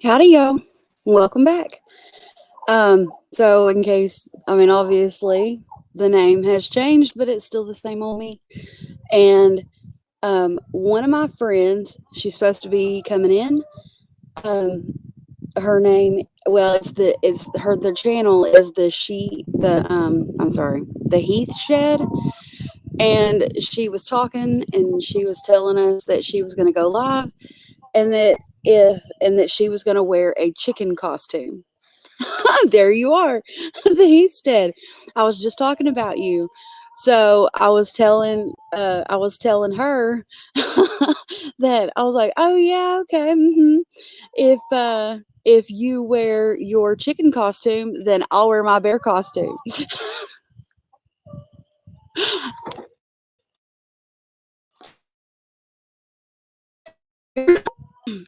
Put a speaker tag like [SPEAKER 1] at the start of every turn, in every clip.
[SPEAKER 1] Howdy, y'all. Welcome back. So in case, obviously the name has changed, but it's still the same old me. And one of my friends, she's supposed to be coming in. Um, her name, well, it's her. The channel is the Heath Shed, and she was talking and she was telling us that she was going to go live, and that she was going to wear a chicken costume. There you are. The Heathstead. I was just talking about you. So I was telling her that I was like, oh yeah, okay. If you wear your chicken costume, then I'll wear my bear costume.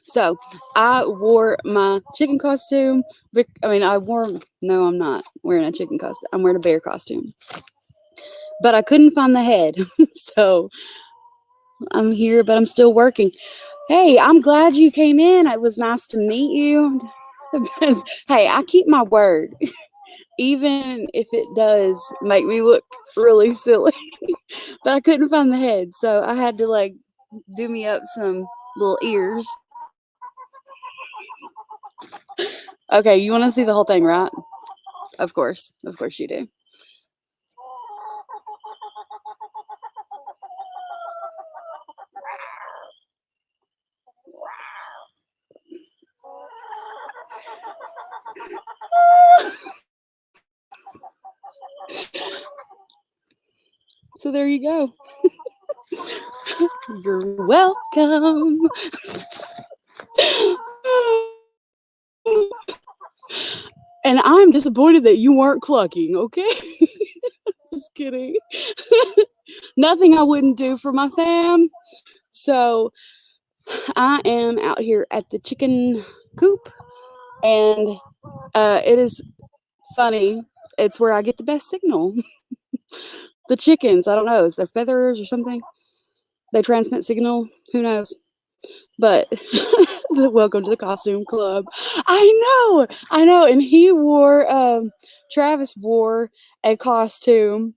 [SPEAKER 1] So I wore my chicken costume. No, I'm not wearing a chicken costume. I'm wearing a bear costume. But I couldn't find the head. So I'm here, but I'm still working. Hey, I'm glad you came in. It was nice to meet you. Hey, I keep my word, even if it does make me look really silly. But I couldn't find the head, so I had to do me up some little ears. Okay, you want to see the whole thing, right? Of course you do. So there you go. You're welcome. And I'm disappointed that you weren't clucking, okay? Just kidding. Nothing I wouldn't do for my fam. So I am out here at the chicken coop, and it is funny. It's where I get the best signal. The chickens, I don't know, is their feathers or something? They transmit signal. Who knows? But welcome to the costume club. I know. And Travis wore a costume.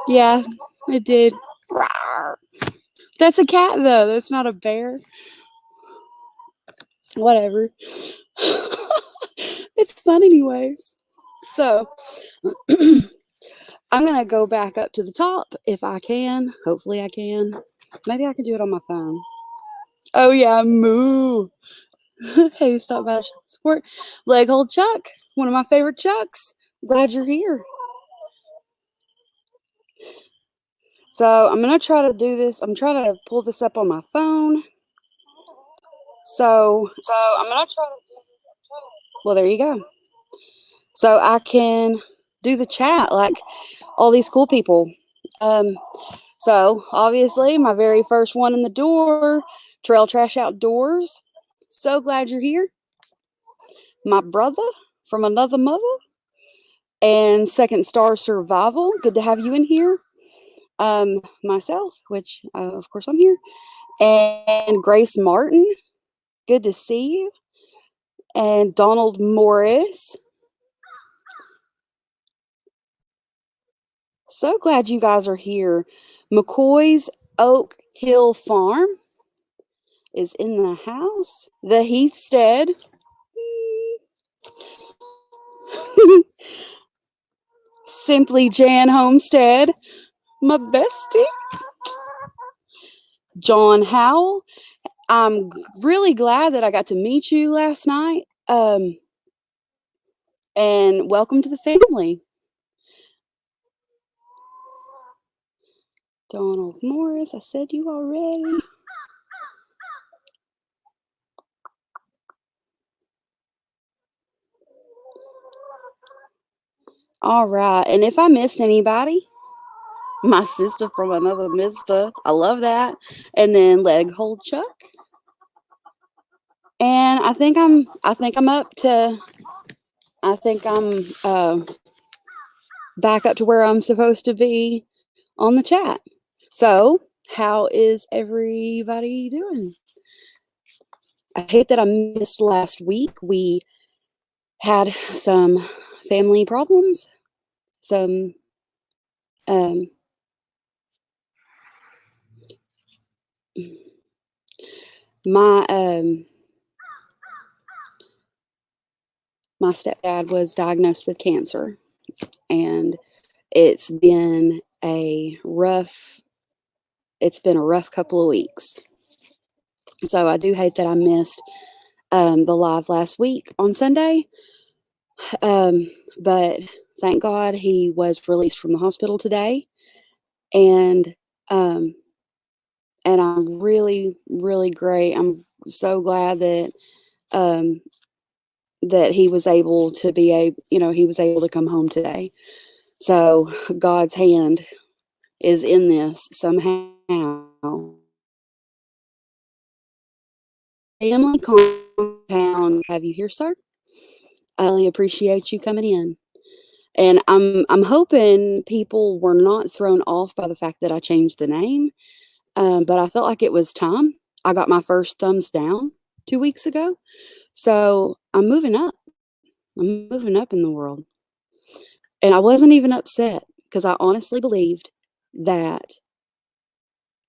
[SPEAKER 1] Yeah, it did. Rawr. That's a cat, though. That's not a bear. Whatever. It's fun, anyways. So, I'm going to go back up to the top if I can. Hopefully, I can. Maybe I can do it on my phone. Oh, yeah, moo. Hey, stop by to support. Leg hold Chuck, one of my favorite Chucks. Glad you're here. So I'm gonna try to do this. I'm trying to pull this up on my phone. So I'm gonna try to do this. Well, there you go. So I can do the chat like all these cool people. Um, so obviously my very first one in the door, Trail Trash Outdoors. So glad you're here. My brother from another mother and Second Star Survival. Good to have you in here. Myself, which of course I'm here, and Grace Martin. Good to see you. And Donald Morris. So glad you guys are here. McCoy's Oak Hill Farm is in the house. The Heathstead. Simply Jan Homestead. My bestie. John Howell. I'm really glad that I got to meet you last night. And welcome to the family. Donald Morris, I said you already. All right. And if I missed anybody, my sister from another mister. I love that. And then leg hold Chuck. And I think I'm back up to where I'm supposed to be on the chat. So how is everybody doing? I hate that I missed last week. We had some family problems. Some um, my my stepdad was diagnosed with cancer, and it's been a rough it's been a rough couple of weeks. So I do hate that I missed the live last week on Sunday. But thank God he was released from the hospital today, and um, and I'm really, really great. I'm so glad that um, that he was able to he was able to come home today. So God's hand is in this somehow. Family compound, have you here, sir? I really appreciate you coming in. And I'm hoping people were not thrown off by the fact that I changed the name. But I felt like it was time. I got my first thumbs down 2 weeks ago. So I'm moving up. I'm moving up in the world. And I wasn't even upset because I honestly believed that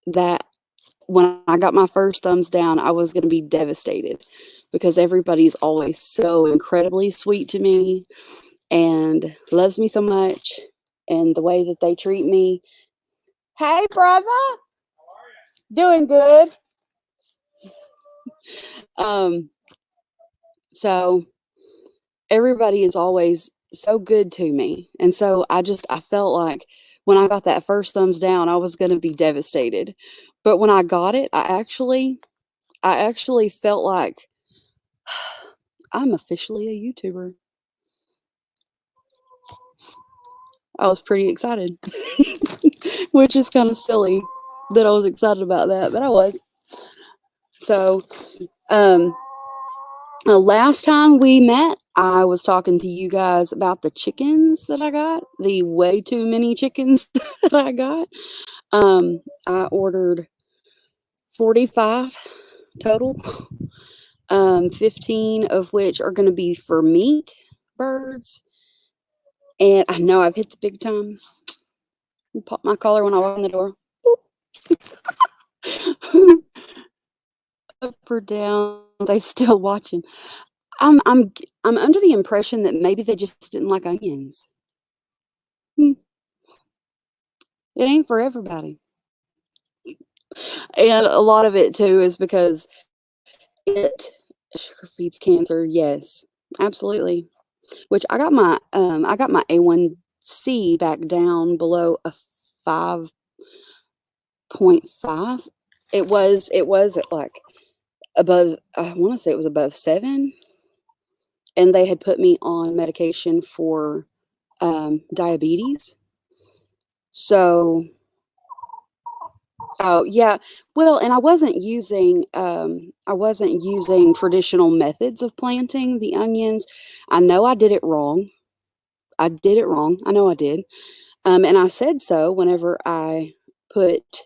[SPEAKER 1] that when I got my first thumbs down, I was going to be devastated because everybody's always so incredibly sweet to me and loves me so much, and the way that they treat me. Hey, brother. Doing good. Um, so everybody is always so good to me. And so I felt like when I got that first thumbs down, I was going to be devastated. But when I got it, I actually felt like I'm officially a YouTuber. I was pretty excited, which is kind of silly that I was excited about that, but I was. So, um, last time we met, I was talking to you guys about the chickens that I got, the way too many chickens that I got. I ordered 45 total, 15 of which are going to be for meat birds. And I know I've hit the big time. Pop my collar when I walk in the door. Up or down, they still watching. I'm I'm I'm under the impression that maybe they just didn't like onions. Hmm, it ain't for everybody. And a lot of it too is because it sugar feeds cancer. Yes, absolutely. Which I got my A1C back down below a 5.5. It was at like above, I want to say it was above 7, and they had put me on medication for diabetes. So, oh yeah, well, and I wasn't using traditional methods of planting the onions. I know I did it wrong. I did it wrong. I know I did. And I said so whenever put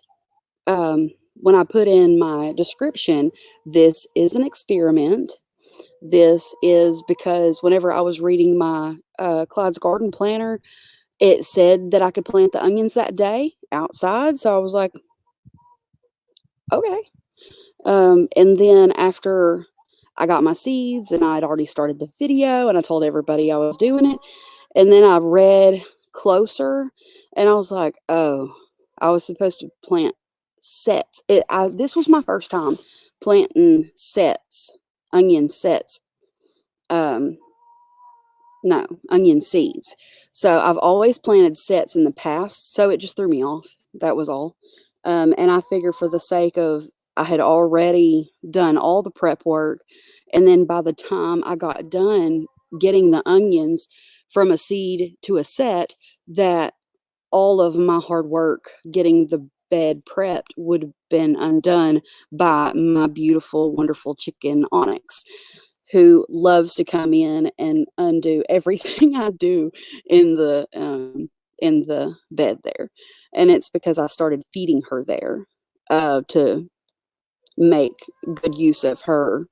[SPEAKER 1] when I put in my description, this is an experiment. This is because whenever I was reading my Clyde's Garden Planner, it said that I could plant the onions that day outside. So I was like, okay. And then after I got my seeds and I had already started the video and I told everybody I was doing it, and then I read closer and I was like, oh, I was supposed to plant sets. This was my first time planting sets, onion sets. Um, no, onion seeds. So I've always planted sets in the past, so it just threw me off. That was all. And I figure for the sake of I had already done all the prep work, and then by the time I got done getting the onions from a seed to a set, that all of my hard work getting the bed prepped would have been undone by my beautiful, wonderful chicken Onyx, who loves to come in and undo everything I do in the bed there. And it's because I started feeding her there to make good use of her.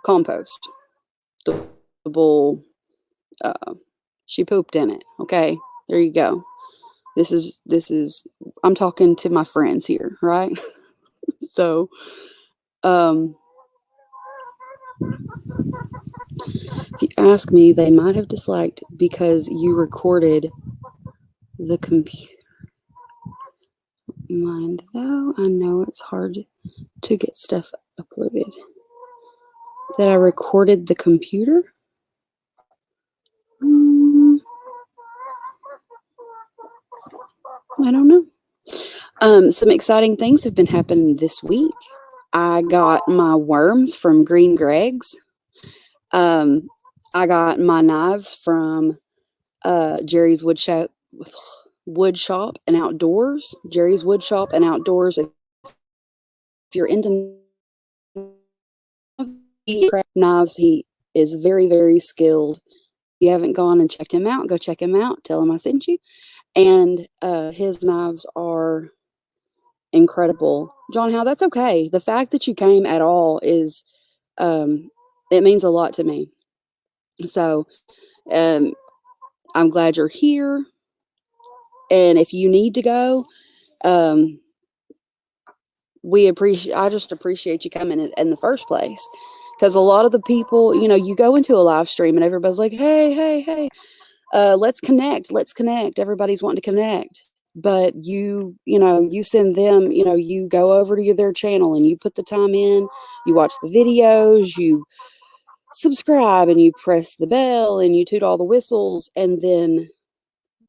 [SPEAKER 1] compost. The bull, uh, she pooped in it. Okay, there you go. This is. I'm talking to my friends here, right? So, um, if you ask me, they might have disliked because you recorded the computer. Mind though, I know it's hard to get stuff uploaded. That I recorded the computer? I don't know. Some exciting things have been happening this week. I got my worms from Green Greg's. I got my knives from Jerry's Wood Shop and Outdoors. Jerry's Wood Shop and Outdoors. If you're into knives, he is very, very skilled. If you haven't gone and checked him out, go check him out. Tell him I sent you. And his knives are incredible. John Howe, that's okay. The fact that you came at all is, it means a lot to me. So I'm glad you're here. And if you need to go, I just appreciate you coming in the first place. Because a lot of the people, you go into a live stream and everybody's like, hey, hey, hey, let's connect. Let's connect. Everybody's wanting to connect. But you send them, you go over to their channel and you put the time in, you watch the videos, you subscribe and you press the bell and you toot all the whistles, and then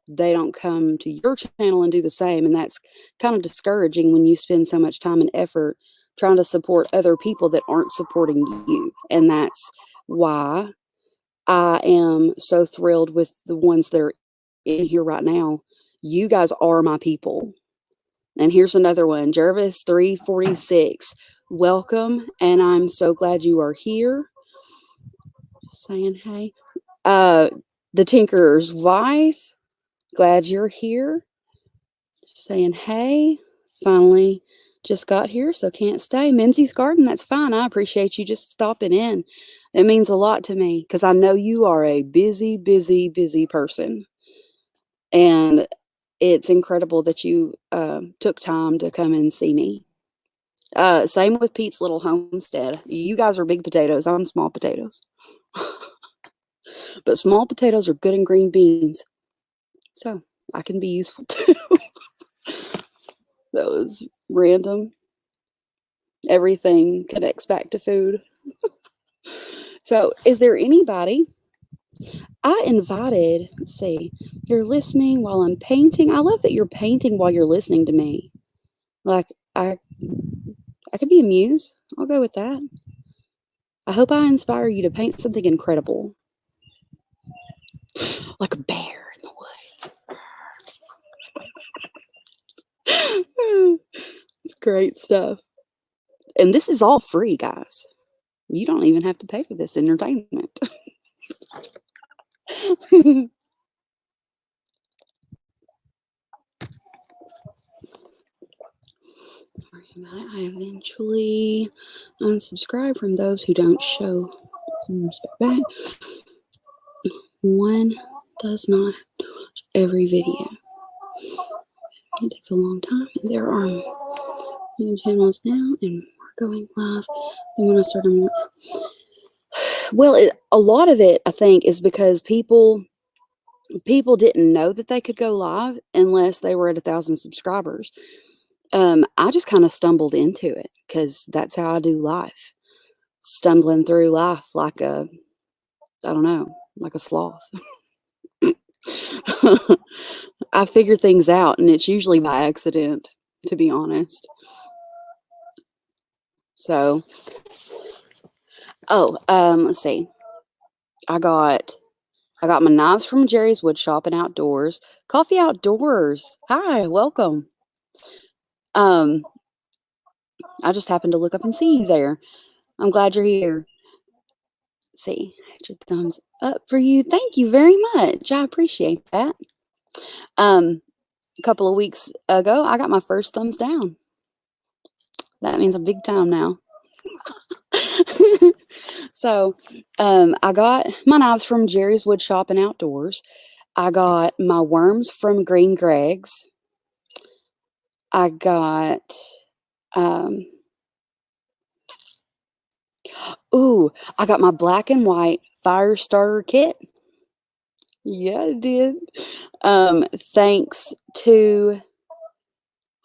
[SPEAKER 1] they don't come to your channel and do the same. And that's kind of discouraging when you spend so much time and effort trying to support other people that aren't supporting you. And that's why I am so thrilled with the ones that are in here right now. You guys are my people. And here's another one, Jervis 346. Welcome, and I'm so glad you are here. Saying hey. The Tinkerer's wife, glad you're here. Saying hey. Finally just got here, so can't stay. Mimsy's Garden, that's fine. I appreciate you just stopping in. It means a lot to me because I know you are a busy, busy, busy person. And it's incredible that you took time to come and see me. Same with Pete's Little Homestead. You guys are big potatoes. I'm small potatoes. But small potatoes are good in green beans. So I can be useful too. That was random. Everything connects back to food. So is there anybody? I invited, let's see, you're listening while I'm painting. I love that you're painting while you're listening to me. Like, I could be a muse. I'll go with that. I hope I inspire you to paint something incredible. Like a bear in the woods. It's great stuff. And this is all free, guys. You don't even have to pay for this entertainment. I eventually unsubscribe from those who don't show some respect back. One does not watch every video. It takes a long time, and there are many channels now, and we're going live. Then when I start on, well, a lot of it, I think, is because people didn't know that they could go live unless they were at 1,000 subscribers. I just kind of stumbled into it because that's how I do life. Stumbling through life like I don't know, like a sloth. I figure things out, and it's usually by accident, to be honest. So, let's see. I got my knives from Jerry's Wood Shop and Outdoors. Coffee Outdoors. Hi, welcome. I just happened to look up and see you there. I'm glad you're here. Let's see, thumbs up for you. Thank you very much. I appreciate that. A couple of weeks ago, I got my first thumbs down. That means I'm big time now. So, I got my knives from Jerry's Wood Shop and Outdoors. I got my worms from Green Greg's. I got, um, ooh, I got my black and white fire starter kit. Yeah, I did. Thanks to,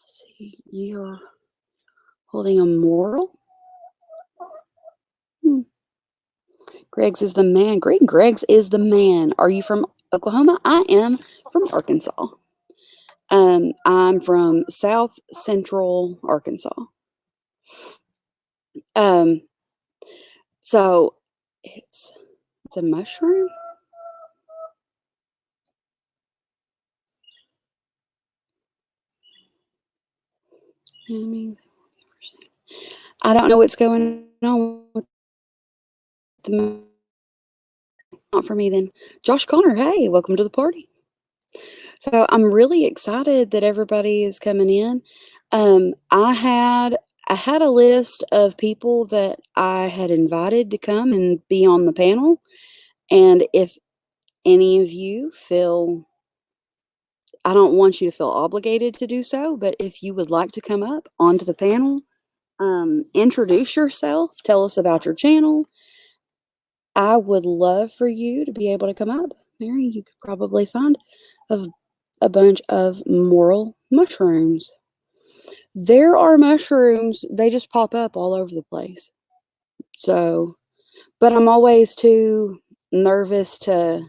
[SPEAKER 1] let's see, you're holding a moral. Hmm. Greg's is the man. Green Greg's is the man. Are you from Oklahoma? I am from Arkansas. I'm from South Central Arkansas. Um, so it's a mushroom. I mean, I don't know what's going on with the not for me then. Josh Connor, hey, welcome to the party. So I'm really excited that everybody is coming in. Um, I had I had a list of people that I had invited to come and be on the panel, and if any of you feel I don't want you to feel obligated to do so, but if you would like to come up onto the panel, introduce yourself, tell us about your channel. I would love for you to be able to come up. Mary, you could probably find a, a bunch of moral mushrooms. There are mushrooms, they just pop up all over the place. So, but I'm always too nervous to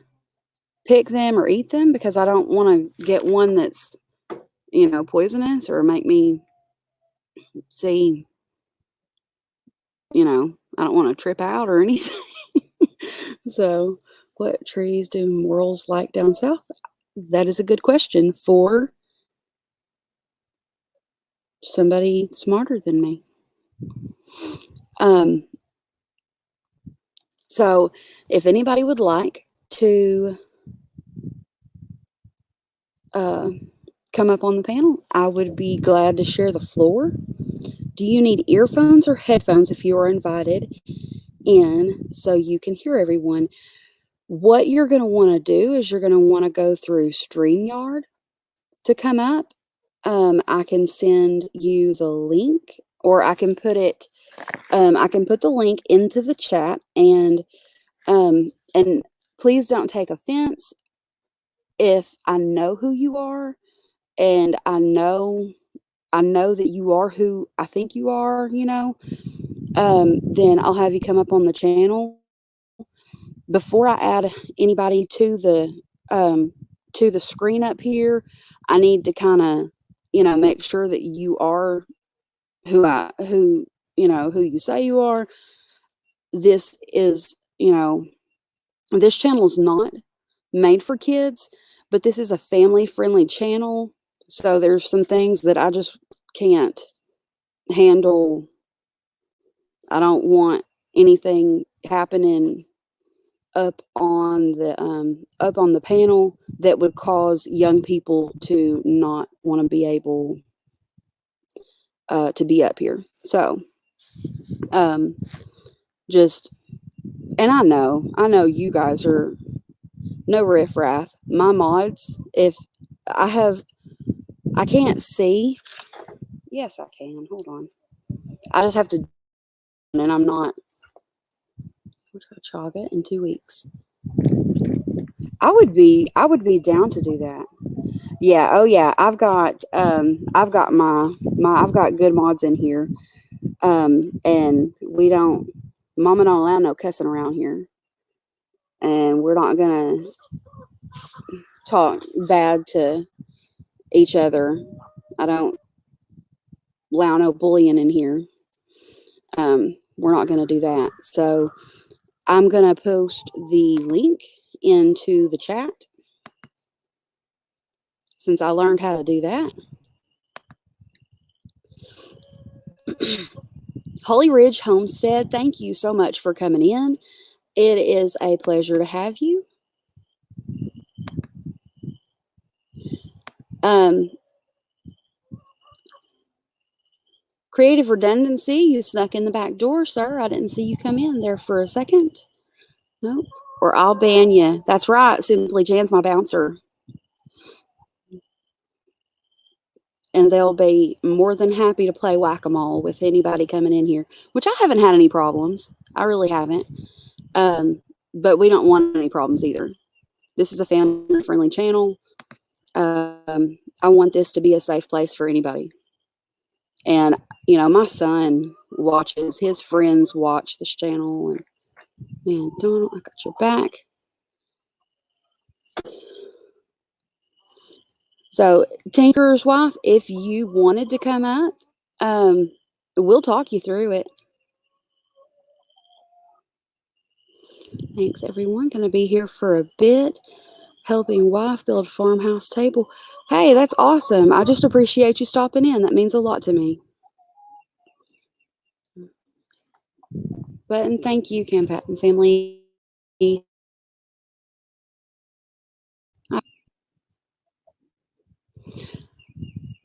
[SPEAKER 1] pick them or eat them because I don't want to get one that's, poisonous or make me see, I don't want to trip out or anything. So, what trees do morals like down south? That is a good question for somebody smarter than me. Um, so, if anybody would like to uh, come up on the panel, I would be glad to share the floor. Do you need earphones or headphones if you are invited in so you can hear everyone? What you're going to want to do is you're going to want to go through StreamYard to come up. I can send you the link, or I can put it. I can put the link into the chat, and please don't take offense if I know who you are, and I know that you are who I think you are. Then I'll have you come up on the channel. Before I add anybody to the screen up here, I need to kind of make sure that you are who you say you are. This is this channel is not made for kids, but this is a family friendly channel, so there's some things that I just can't handle. I don't want anything happening up on the panel that would cause young people to not want to be able to be up here. So um, just and I know you guys are no riffraff. My mods, if I have, I can't see. Yes, I can. Hold on. I just have to, and I'm not. Chaga in 2 weeks. I would be down to do that. Yeah. Oh yeah. I've got I've got good mods in here. And Mama don't allow no cussing around here, and we're not gonna talk bad to each other. I don't allow no bullying in here. We're not gonna do that. So I'm gonna post the link into the chat since I learned how to do that. Holly Ridge Homestead, thank you so much for coming in. It is a pleasure to have you. Um, Creative redundancy. You snuck in the back door, sir. I didn't see you come in there for a second. Nope. Or I'll ban you. That's right. Simply Jan's my bouncer. And they'll be more than happy to play whack-a-mole with anybody coming in here, which I haven't had any problems. I really haven't. But we don't want any problems either. This is a family-friendly channel. I want this to be a safe place for anybody. And, you know, my son watches, his friends watch this channel. And, man, Donald, I got your back. So, Tinker's wife, if you wanted to come up, we'll talk you through it. Thanks, everyone. Going to be here for a bit, helping wife build farmhouse table. Hey, that's awesome. I just appreciate you stopping in. That means a lot to me. But, and thank you, Cam Patton family.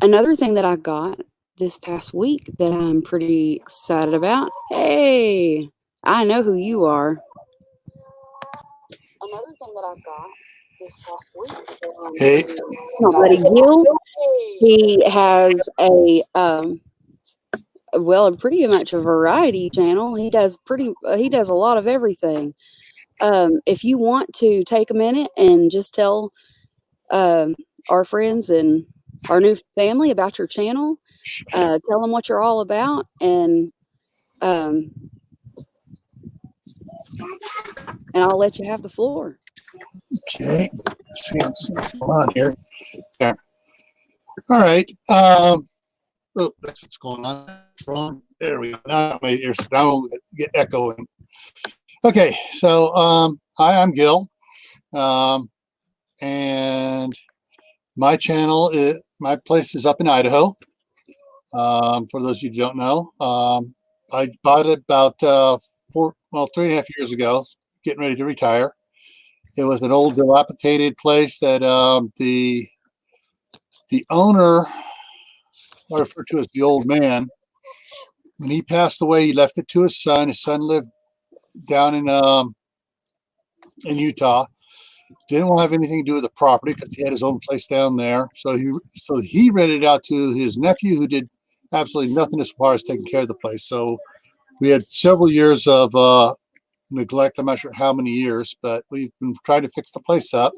[SPEAKER 1] Another thing that I got this past week that I'm pretty excited about. Hey, I know who you are. Another thing that I've got this past week.
[SPEAKER 2] Hey,
[SPEAKER 1] My buddy Gil, he has a pretty much a variety channel. He does a lot of everything. If you want to take a minute and just tell our friends and our new family about your channel, tell them what you're all about, and I'll let you have the floor.
[SPEAKER 2] okay. Let's see what's going on here. There. All right. Oh, that's what's going on. Wrong. There we go. Now my ears now get echoing. Okay, so hi, I'm Gil, and my channel is my place is up in Idaho. For those of you who don't know, I bought it about 3.5 years ago, getting ready to retire. It was an old dilapidated place that the owner, I refer to as the old man, when he passed away, he left it to his son. His son lived down in Utah. Didn't want to have anything to do with the property because he had his own place down there. So he rented it out to his nephew, who did absolutely nothing as far as taking care of the place. So we had several years of neglect. I'm not sure how many years, but we've been trying to fix the place up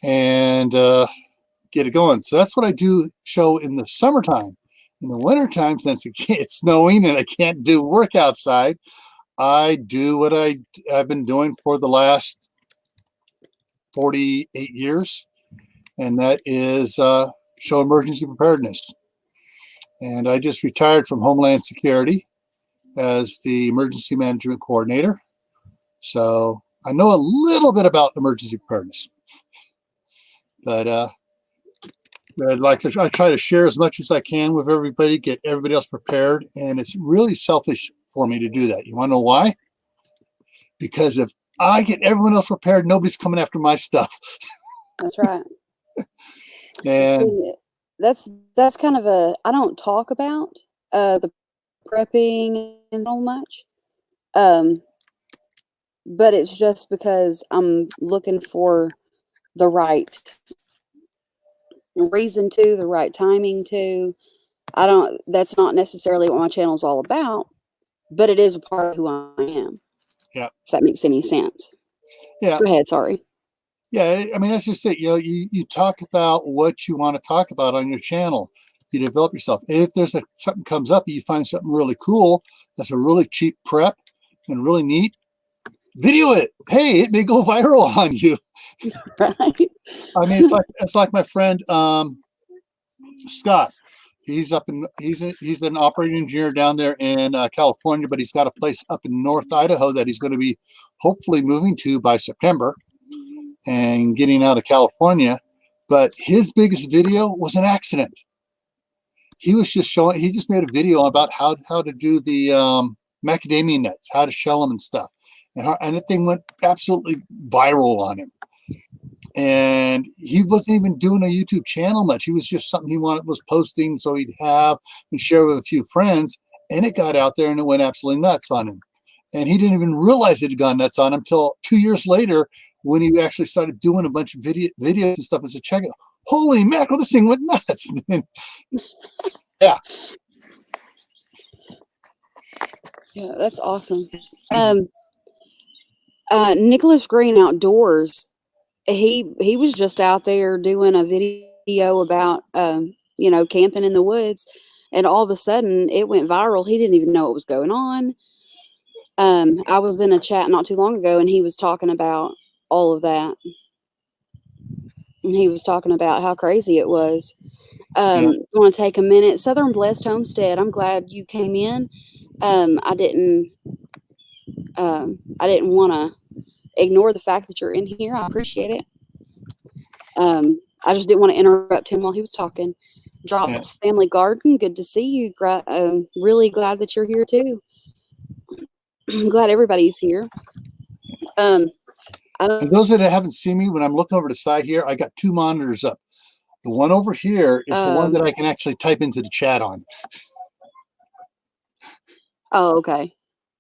[SPEAKER 2] and get it going. So that's what I do show in the summertime. In the wintertime, since it's snowing and I can't do work outside, I do what I've been doing for the last 48 years, and that is show emergency preparedness. And I just retired from Homeland Security as the emergency management coordinator. So I know a little bit about emergency preparedness, but I try to share as much as I can with everybody, get everybody else prepared. And it's really selfish for me to do that. You want to know why? Because if I get everyone else prepared, nobody's coming after my stuff.
[SPEAKER 1] That's right.
[SPEAKER 2] And
[SPEAKER 1] that's kind of I don't talk about the prepping and so much, but it's just because I'm looking for the right reason to, the right timing to. That's not necessarily what my channel is all about, but it is a part of who I am.
[SPEAKER 2] Yeah.
[SPEAKER 1] If that makes any sense.
[SPEAKER 2] Yeah.
[SPEAKER 1] Go ahead. Sorry.
[SPEAKER 2] Yeah. I mean, that's just it. You talk about what you want to talk about on your channel. You develop yourself. If there's something comes up, you find something really cool, that's a really cheap prep and really neat, video it. Hey, it may go viral on you.
[SPEAKER 1] Right.
[SPEAKER 2] I mean, it's like my friend Scott. He's an operating engineer down there in California, but he's got a place up in North Idaho that he's going to be hopefully moving to by September and getting out of California. But his biggest video was an accident. He just made a video about how to do the macadamia nuts, how to shell them and stuff. And the thing went absolutely viral on him. and he wasn't even doing a YouTube channel much. He was just something he was posting so he'd have and share with a few friends, and it got out there and it went absolutely nuts on him. And he didn't even realize it had gone nuts on him until 2 years later when he actually started doing a bunch of videos and stuff. And said, check it, holy mackerel, this thing went nuts. Yeah.
[SPEAKER 1] Yeah, that's awesome. Nicholas Green Outdoors, he was just out there doing a video about camping in the woods, and all of a sudden it went viral. He didn't even know what was going on. I was in a chat not too long ago, and he was talking about all of that, and he was talking about how crazy it was.
[SPEAKER 2] Yeah.
[SPEAKER 1] I want to take a minute. Southern Blessed Homestead, I'm glad you came in. I didn't want to ignore the fact that you're in here. I appreciate it. I just didn't want to interrupt him while he was talking. Drops Family Garden, good to see you. Really glad that you're here too. I'm glad everybody's here.
[SPEAKER 2] And those that haven't seen me, when I'm looking over the side here, I got 2 monitors up. The one over here is the one that I can actually type into the chat on.
[SPEAKER 1] Oh, okay.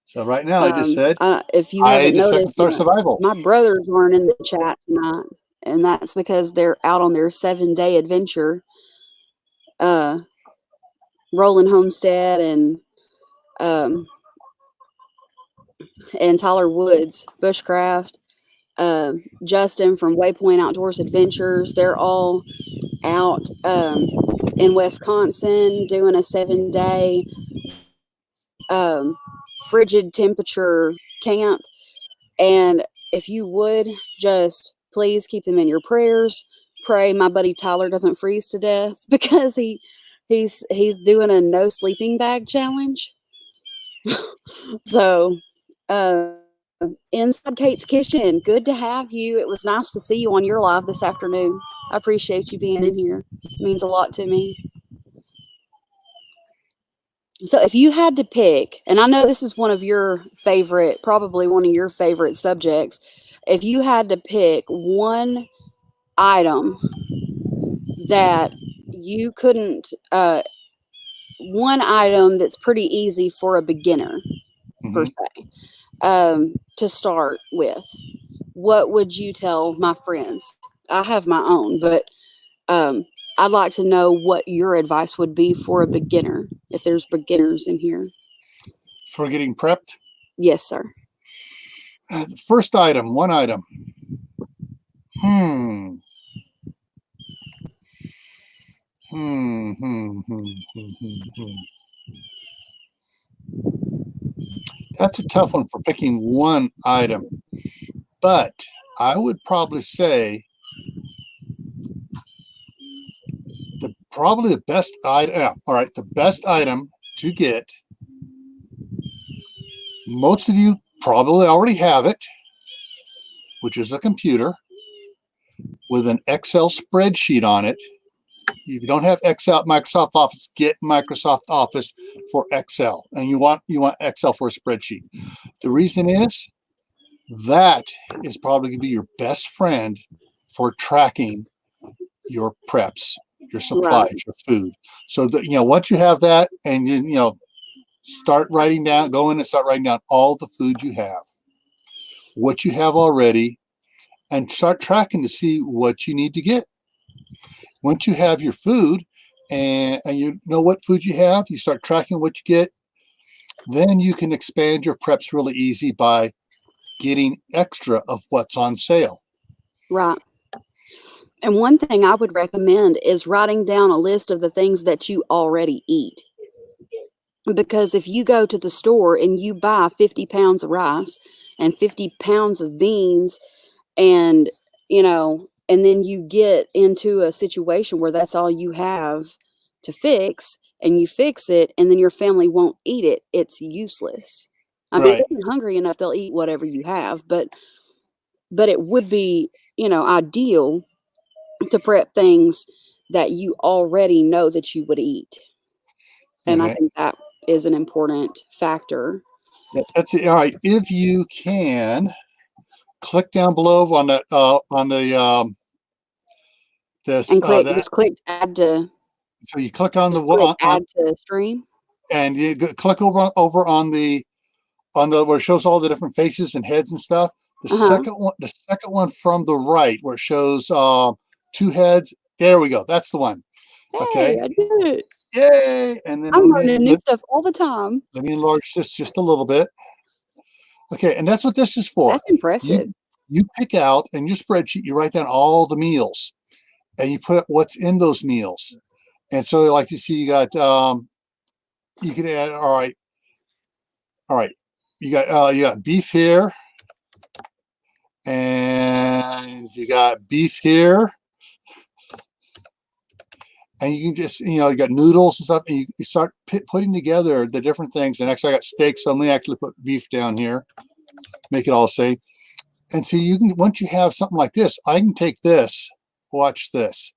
[SPEAKER 2] So right now I just said,
[SPEAKER 1] if you
[SPEAKER 2] I
[SPEAKER 1] haven't
[SPEAKER 2] just
[SPEAKER 1] noticed,
[SPEAKER 2] Star Survival.
[SPEAKER 1] my brothers weren't in the chat tonight, and that's because they're out on their 7-day adventure. Rolling Homestead and Tyler Woods, Bushcraft, Justin from Waypoint Outdoors Adventures. They're all out in Wisconsin doing a 7-day frigid temperature camp. And if you would just please keep them in your prayers. Pray my buddy Tyler doesn't freeze to death because he's doing a no sleeping bag challenge. So, inside Kate's Kitchen, good to have you. It was nice to see you on your live this afternoon. I appreciate you being in here. It means a lot to me. So, if you had to pick, and I know this is probably one of your favorite subjects, if you had to pick one item that you couldn't, one item that's pretty easy for a beginner, per se, to start with, what would you tell my friends? I have my own, but I'd like to know what your advice would be for a beginner, if there's beginners in here.
[SPEAKER 2] For getting prepped?
[SPEAKER 1] Yes, sir.
[SPEAKER 2] First item, one item. That's a tough one for picking one item, but I would probably say the best item. All right, the best item to get. Most of you probably already have it, which is a computer with an Excel spreadsheet on it. If you don't have Excel, Microsoft Office, get Microsoft Office for Excel, and you want Excel for a spreadsheet. The reason is that is probably going to be your best friend for tracking your preps, your supplies,
[SPEAKER 1] Right.
[SPEAKER 2] your food. So that once you have that, and start writing down, go in and start writing down all the food you have, what you have already, and start tracking to see what you need to get. Once you have your food and you know what food you have, you start tracking what you get, then you can expand your preps really easy by getting extra of what's on sale.
[SPEAKER 1] Right. And one thing I would recommend is writing down a list of the things that you already eat. Because if you go to the store and you buy 50 pounds of rice and 50 pounds of beans, and and then you get into a situation where that's all you have to fix, and you fix it, and then your family won't eat it, it's useless. I mean,
[SPEAKER 2] Right.
[SPEAKER 1] if they're hungry enough, they'll eat whatever you have, but it would be, ideal to prep things that you already know that you would eat. And I
[SPEAKER 2] Okay.
[SPEAKER 1] think that is an important factor.
[SPEAKER 2] That's it. All right. If you can click down below on the this
[SPEAKER 1] And click,
[SPEAKER 2] that.
[SPEAKER 1] just click add to,
[SPEAKER 2] So you click on the
[SPEAKER 1] just click
[SPEAKER 2] on,
[SPEAKER 1] add to stream.
[SPEAKER 2] and you click over on the where it shows all the different faces and heads and stuff. The second one from the right where it shows 2 heads. There we go. That's the one.
[SPEAKER 1] Hey,
[SPEAKER 2] Okay.
[SPEAKER 1] I did it.
[SPEAKER 2] Yay! And then
[SPEAKER 1] I'm learning new stuff all the time.
[SPEAKER 2] let me enlarge this just a little bit. Okay, and that's what this is for.
[SPEAKER 1] That's impressive.
[SPEAKER 2] You pick out in your spreadsheet, you write down all the meals, and you put what's in those meals. And so, like you see, you got you can add. All right. You got beef here, and you got beef here, and you can just you got noodles and stuff, and you start putting together the different things. And actually, I got steak, so I'm gonna actually put beef down here, make it all say. And see, you can once you have something like this, I can take this. Watch this.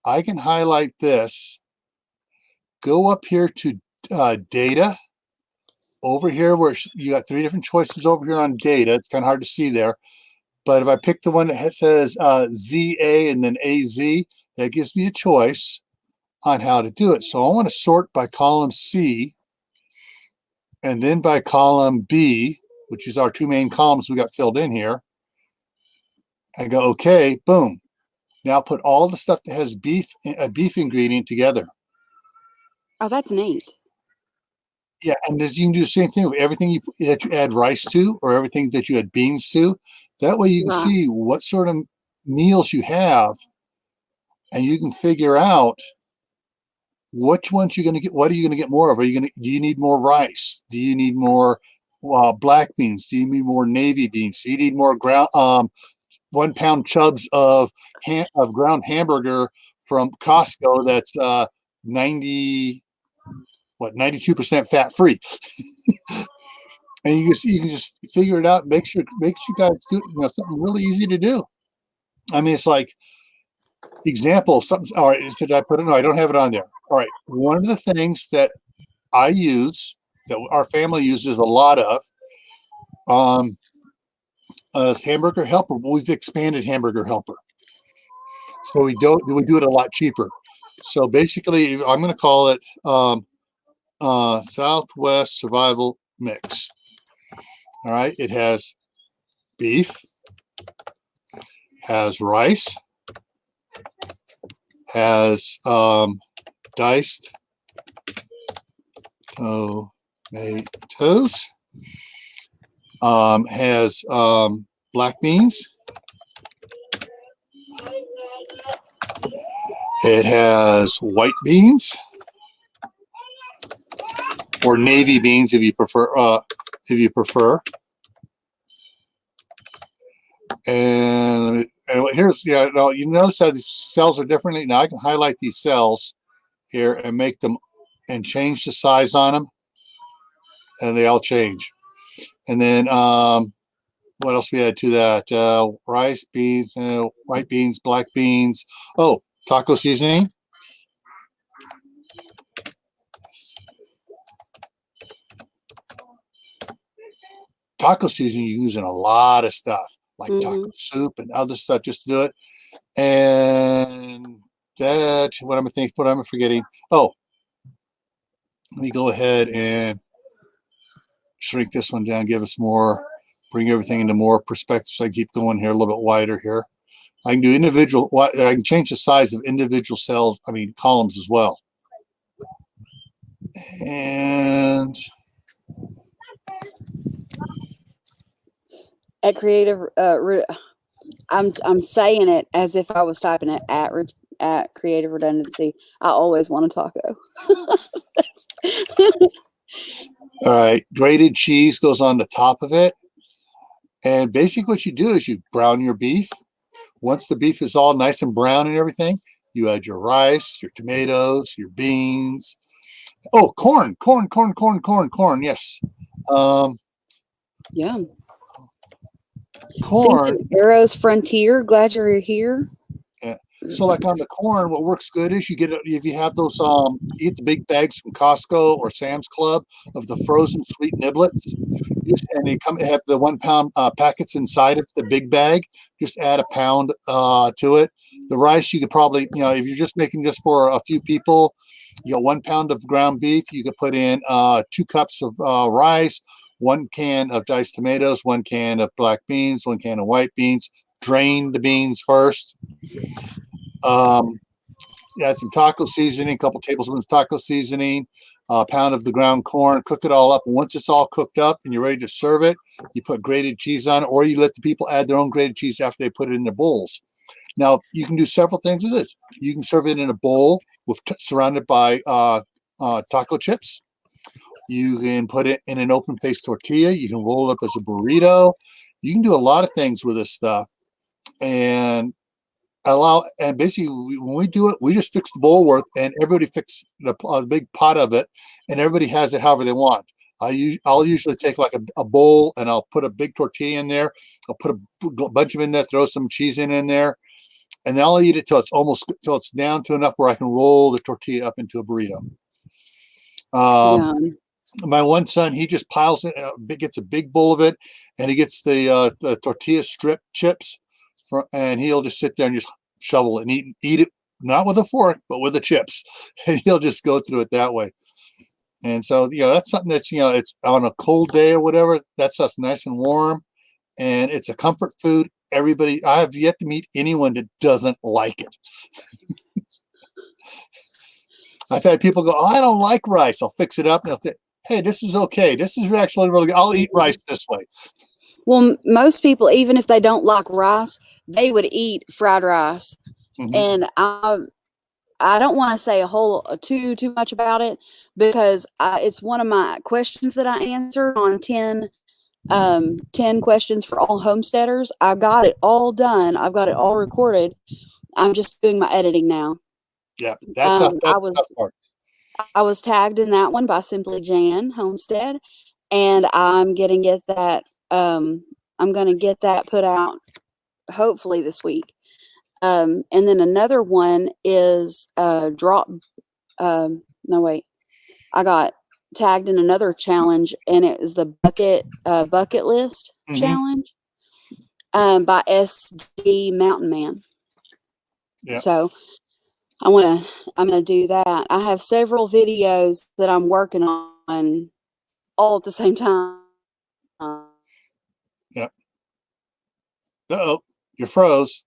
[SPEAKER 2] I can highlight this. Go up here to data. Over here, where you got 3 different choices over here on data, it's kind of hard to see there. But if I pick the one that says ZA and then AZ, that gives me a choice on how to do it. So I want to sort by column C and then by column B, which is our 2 main columns we got filled in here. I go, okay, boom. Now put all the stuff that has a beef ingredient together.
[SPEAKER 1] Oh, that's neat.
[SPEAKER 2] Yeah, and you can do the same thing with everything that you add rice to or everything that you add beans to. That way you can see what sort of meals you have, and you can figure out which ones you're going to get. What are you going to get more of? Do you need more rice? Do you need more black beans? Do you need more navy beans? Do you need more ground 1 pound chubs of ground hamburger from Costco that's 92% fat free? And you can just figure it out. Make sure you guys do something really easy to do. I mean, it's like example something. All right, did I put it? No, I don't have it on there. All right, one of the things that I use that our family uses a lot of is Hamburger Helper. We've expanded Hamburger Helper, so we do it a lot cheaper. So basically, I'm going to call it Southwest Survival Mix. All right, it has beef, has rice, has diced tomatoes, has black beans. It has white beans or navy beans if you prefer. And here's now you notice how these cells are differently. Now I can highlight these cells here and make them and change the size on them, and they all change. And then what else we add to that? Rice, beans, white beans, black beans. Oh, taco seasoning. Taco seasoning you use in a lot of stuff, like taco soup and other stuff, just to do it. And that, what am I forgetting? Oh, let me go ahead and shrink this one down, give us more, bring everything into more perspective. So I keep going here a little bit wider here. I can do I can change the size of individual cells, columns as well. And
[SPEAKER 1] at Creative, I'm saying it as if I was typing it at Creative Redundancy. I always want a taco.
[SPEAKER 2] all right, grated cheese goes on the top of it. And basically what you do is you brown your beef. Once the beef is all nice and brown and everything, you add your rice, your tomatoes, your beans. Oh, corn. Yes.
[SPEAKER 1] Yeah.
[SPEAKER 2] Corn.
[SPEAKER 1] Arrow's Frontier. Glad you're here.
[SPEAKER 2] Yeah. So like on the corn, what works good is you get it if you have those you get the big bags from Costco or Sam's Club of the frozen sweet niblets. And they have the 1 pound packets inside of the big bag. Just add a pound to it. The rice you could probably, if you're just making just for a few people, 1 pound of ground beef. You could put in 2 cups of rice, 1 can of diced tomatoes, 1 can of black beans, 1 can of white beans. Drain the beans first. Add some taco seasoning, a couple tablespoons of taco seasoning, a pound of the ground corn. Cook it all up. And once it's all cooked up and you're ready to serve it, you put grated cheese on it, or you let the people add their own grated cheese after they put it in their bowls. Now, you can do several things with this. You can serve it in a bowl surrounded by taco chips. You can put it in an open faced tortilla. You can roll it up as a burrito. You can do a lot of things with this stuff. And basically when we do it, we just fix the bowl worth, and everybody fix a big pot of it, and everybody has it however they want. I'll usually take like a bowl, and I'll put a big tortilla in there. I'll put a bunch of in there, throw some cheese in there, and then I'll eat it till it's down to enough where I can roll the tortilla up into a burrito.
[SPEAKER 1] Yeah.
[SPEAKER 2] My one son, he just piles it, gets a big bowl of it, and he gets the tortilla strip chips, and he'll just sit there and just shovel it and eat it, not with a fork, but with the chips, and he'll just go through it that way. And so, that's something that's, it's on a cold day or whatever, that stuff's nice and warm, and it's a comfort food. I have yet to meet anyone that doesn't like it. I've had people go, "Oh, I don't like rice." I'll fix it up, and they'll say, "Hey, this is okay. This is actually really good. I'll eat rice this way."
[SPEAKER 1] Well, most people, even if they don't like rice, they would eat fried rice.
[SPEAKER 2] Mm-hmm.
[SPEAKER 1] And I don't want to say too much about it, because it's one of my questions that I answered on 10 questions for all homesteaders. I got it all done. I've got it all recorded. I'm just doing my editing now.
[SPEAKER 2] Yeah, that's a tough part.
[SPEAKER 1] I was tagged in that one by Simply Jan Homestead, and I'm going to get that put out hopefully this week. And then another one is drop. No, wait. I got tagged in another challenge, and it was the bucket list challenge by SD Mountain Man.
[SPEAKER 2] Yeah.
[SPEAKER 1] So I'm gonna do that. I have several videos that I'm working on all at the same time.
[SPEAKER 2] Yeah. Uh-oh, you froze.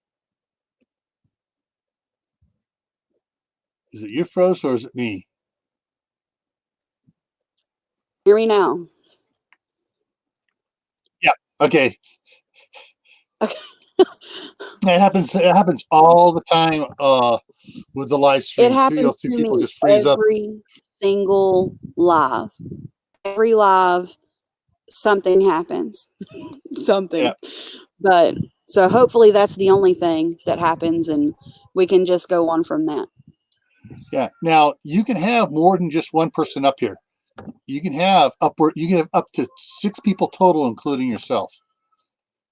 [SPEAKER 2] Is it you froze or is it me?
[SPEAKER 1] Hear me now.
[SPEAKER 2] Yeah. Okay.
[SPEAKER 1] Okay.
[SPEAKER 2] It happens all the time with the live
[SPEAKER 1] It
[SPEAKER 2] streams. You'll
[SPEAKER 1] happens
[SPEAKER 2] see
[SPEAKER 1] to
[SPEAKER 2] people
[SPEAKER 1] me
[SPEAKER 2] just freeze up.
[SPEAKER 1] every single live. Every live, something happens. Something.
[SPEAKER 2] Yeah.
[SPEAKER 1] But so hopefully that's the only thing that happens, and we can just go on from that.
[SPEAKER 2] Yeah. Now you can have more than just one person up here. You can have up to 6 people total, including yourself.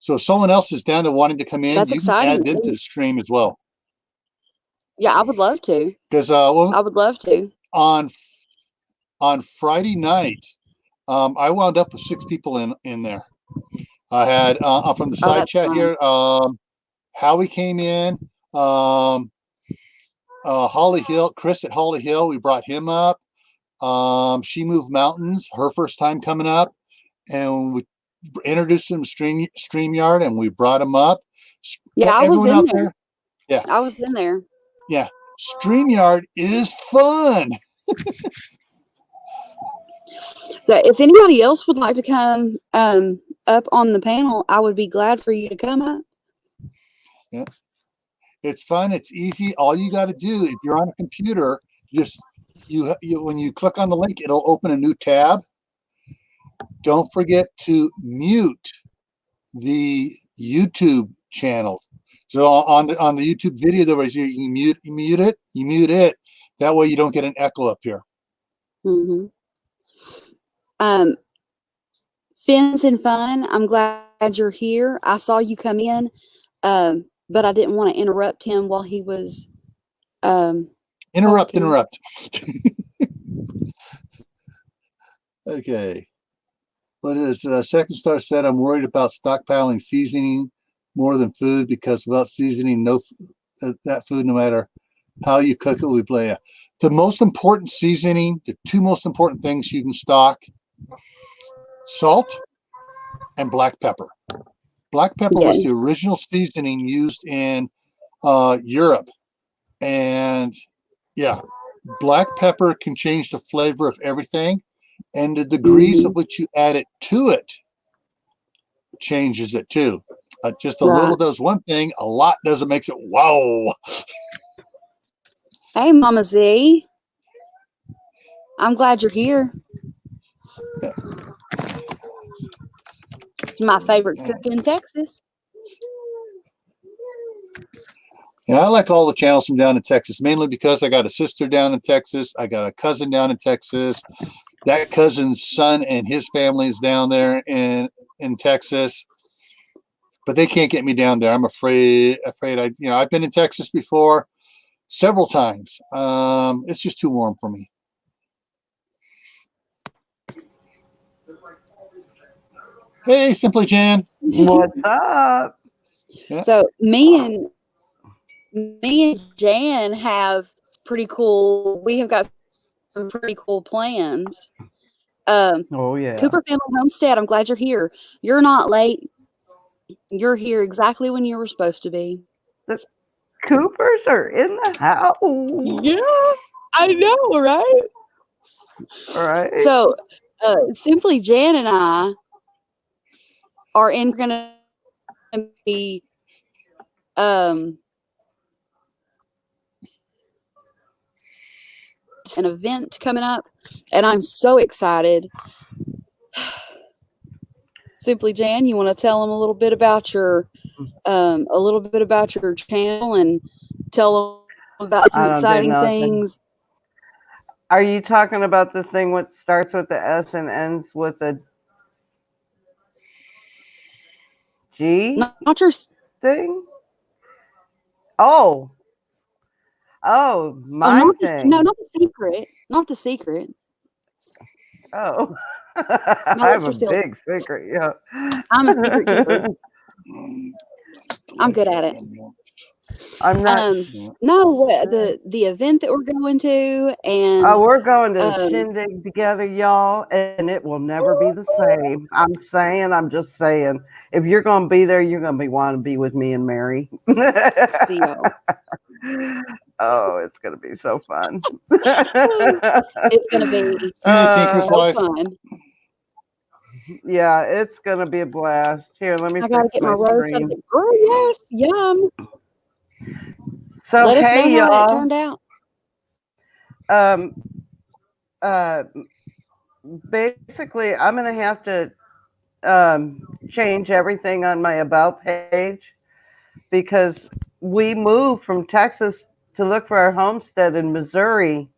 [SPEAKER 2] So if someone else is down to wanting to come in,
[SPEAKER 1] That's
[SPEAKER 2] you can
[SPEAKER 1] exciting.
[SPEAKER 2] add them to the stream as well.
[SPEAKER 1] Yeah, I would love to.
[SPEAKER 2] Because
[SPEAKER 1] I would love to.
[SPEAKER 2] on Friday night, I wound up with 6 people in there. I had from the side chat
[SPEAKER 1] fun.
[SPEAKER 2] here, Howie came in, Holly Hill, Chris at Holly Hill, we brought him up. She Moved Mountains, her first time coming up, and we introduced him to StreamYard, and we brought him up.
[SPEAKER 1] Yeah, I was
[SPEAKER 2] Everyone
[SPEAKER 1] in
[SPEAKER 2] out
[SPEAKER 1] there.
[SPEAKER 2] there, yeah,
[SPEAKER 1] I was in there.
[SPEAKER 2] yeah. StreamYard is fun.
[SPEAKER 1] So if anybody else would like to come up on the panel, I would be glad for you to come up.
[SPEAKER 2] Yeah. It's fun. It's easy. All you got to do, if you're on a computer, just you when you click on the link, it'll open a new tab. Don't forget to mute the YouTube channel. So on the YouTube video, there was you mute it. That way you don't get an echo up here.
[SPEAKER 1] Mm-hmm. Fins and Fun, I'm glad you're here. I saw you come in. but I didn't want to interrupt him while he was
[SPEAKER 2] Interrupt,
[SPEAKER 1] talking.
[SPEAKER 2] interrupt. Okay. But as Second Star said, I'm worried about stockpiling seasoning more than food because without seasoning, that food, no matter how you cook it, will be bland. The most important seasoning, the two most important things you can stock: salt and black pepper. Black pepper was the
[SPEAKER 1] Yes.
[SPEAKER 2] original seasoning used in Europe, and yeah, black pepper can change the flavor of everything, and the degrees
[SPEAKER 1] Hmm.
[SPEAKER 2] of which you add it to it changes it too. Just a little
[SPEAKER 1] Right.
[SPEAKER 2] does one thing, a lot doesn't makes it wow.
[SPEAKER 1] Hey, Mama Z. I'm glad you're here.
[SPEAKER 2] Yeah.
[SPEAKER 1] It's my favorite cook in Texas.
[SPEAKER 2] And I like all the channels from down in Texas, mainly because I got a sister down in Texas. I got a cousin down in Texas. That cousin's son and his family is down there in Texas, but they can't get me down there. I'm afraid I've been in Texas before several times. It's just too warm for me. Hey, Simply Jan.
[SPEAKER 3] What's up?
[SPEAKER 2] Yeah.
[SPEAKER 1] So me and Jan have pretty cool. We have got some pretty cool plans. Um,
[SPEAKER 3] Oh yeah.
[SPEAKER 1] Cooper Family Homestead. I'm glad you're here. You're not late. You're here exactly when you were supposed to be.
[SPEAKER 3] The Coopers are in the house.
[SPEAKER 1] Yeah, I know, right?
[SPEAKER 3] Right?
[SPEAKER 1] So, simply Jan and I are going to be um an event coming up, and I'm so excited. Simply Jan, you want to tell them a little bit about your channel and tell them about some
[SPEAKER 3] I don't do
[SPEAKER 1] exciting
[SPEAKER 3] nothing.
[SPEAKER 1] things.
[SPEAKER 3] Are you talking about this thing what starts with the S and ends with a G
[SPEAKER 1] Not your
[SPEAKER 3] thing? Oh, oh,
[SPEAKER 1] oh,
[SPEAKER 3] my thing.
[SPEAKER 1] not the secret, not the secret.
[SPEAKER 3] Oh,
[SPEAKER 1] No,
[SPEAKER 3] I have
[SPEAKER 1] that's
[SPEAKER 3] a
[SPEAKER 1] your still.
[SPEAKER 3] big secret. Yeah.
[SPEAKER 1] I'm a secret keeper.
[SPEAKER 2] The
[SPEAKER 1] I'm
[SPEAKER 2] light
[SPEAKER 1] good
[SPEAKER 2] here
[SPEAKER 1] at it.
[SPEAKER 2] again.
[SPEAKER 3] I'm not.
[SPEAKER 2] Yeah.
[SPEAKER 1] No, the event that we're going to,
[SPEAKER 3] Oh,
[SPEAKER 1] and
[SPEAKER 3] we're going to the
[SPEAKER 1] um,
[SPEAKER 3] shindig together, y'all, and it will never be the same. I'm just saying. If you're going to be there, you're going to be wanting to be with me and Mary.
[SPEAKER 1] see y'all.
[SPEAKER 3] Oh, it's going to be so fun.
[SPEAKER 1] It's gonna be
[SPEAKER 2] See you, Tinker's
[SPEAKER 1] so
[SPEAKER 2] wife.
[SPEAKER 1] fun.
[SPEAKER 3] Yeah, it's going to be a blast. Here, let me
[SPEAKER 1] I gotta
[SPEAKER 3] fix
[SPEAKER 1] get my
[SPEAKER 3] my
[SPEAKER 1] roast out of
[SPEAKER 3] screen.
[SPEAKER 1] it. Girl, yes, yum.
[SPEAKER 3] So,
[SPEAKER 1] Let us know
[SPEAKER 3] hey,
[SPEAKER 1] how it
[SPEAKER 3] y'all.
[SPEAKER 1] turned out.
[SPEAKER 3] Um, uh, Basically, I'm going to have to change everything on my About page because we moved from Texas to look for our homestead in Missouri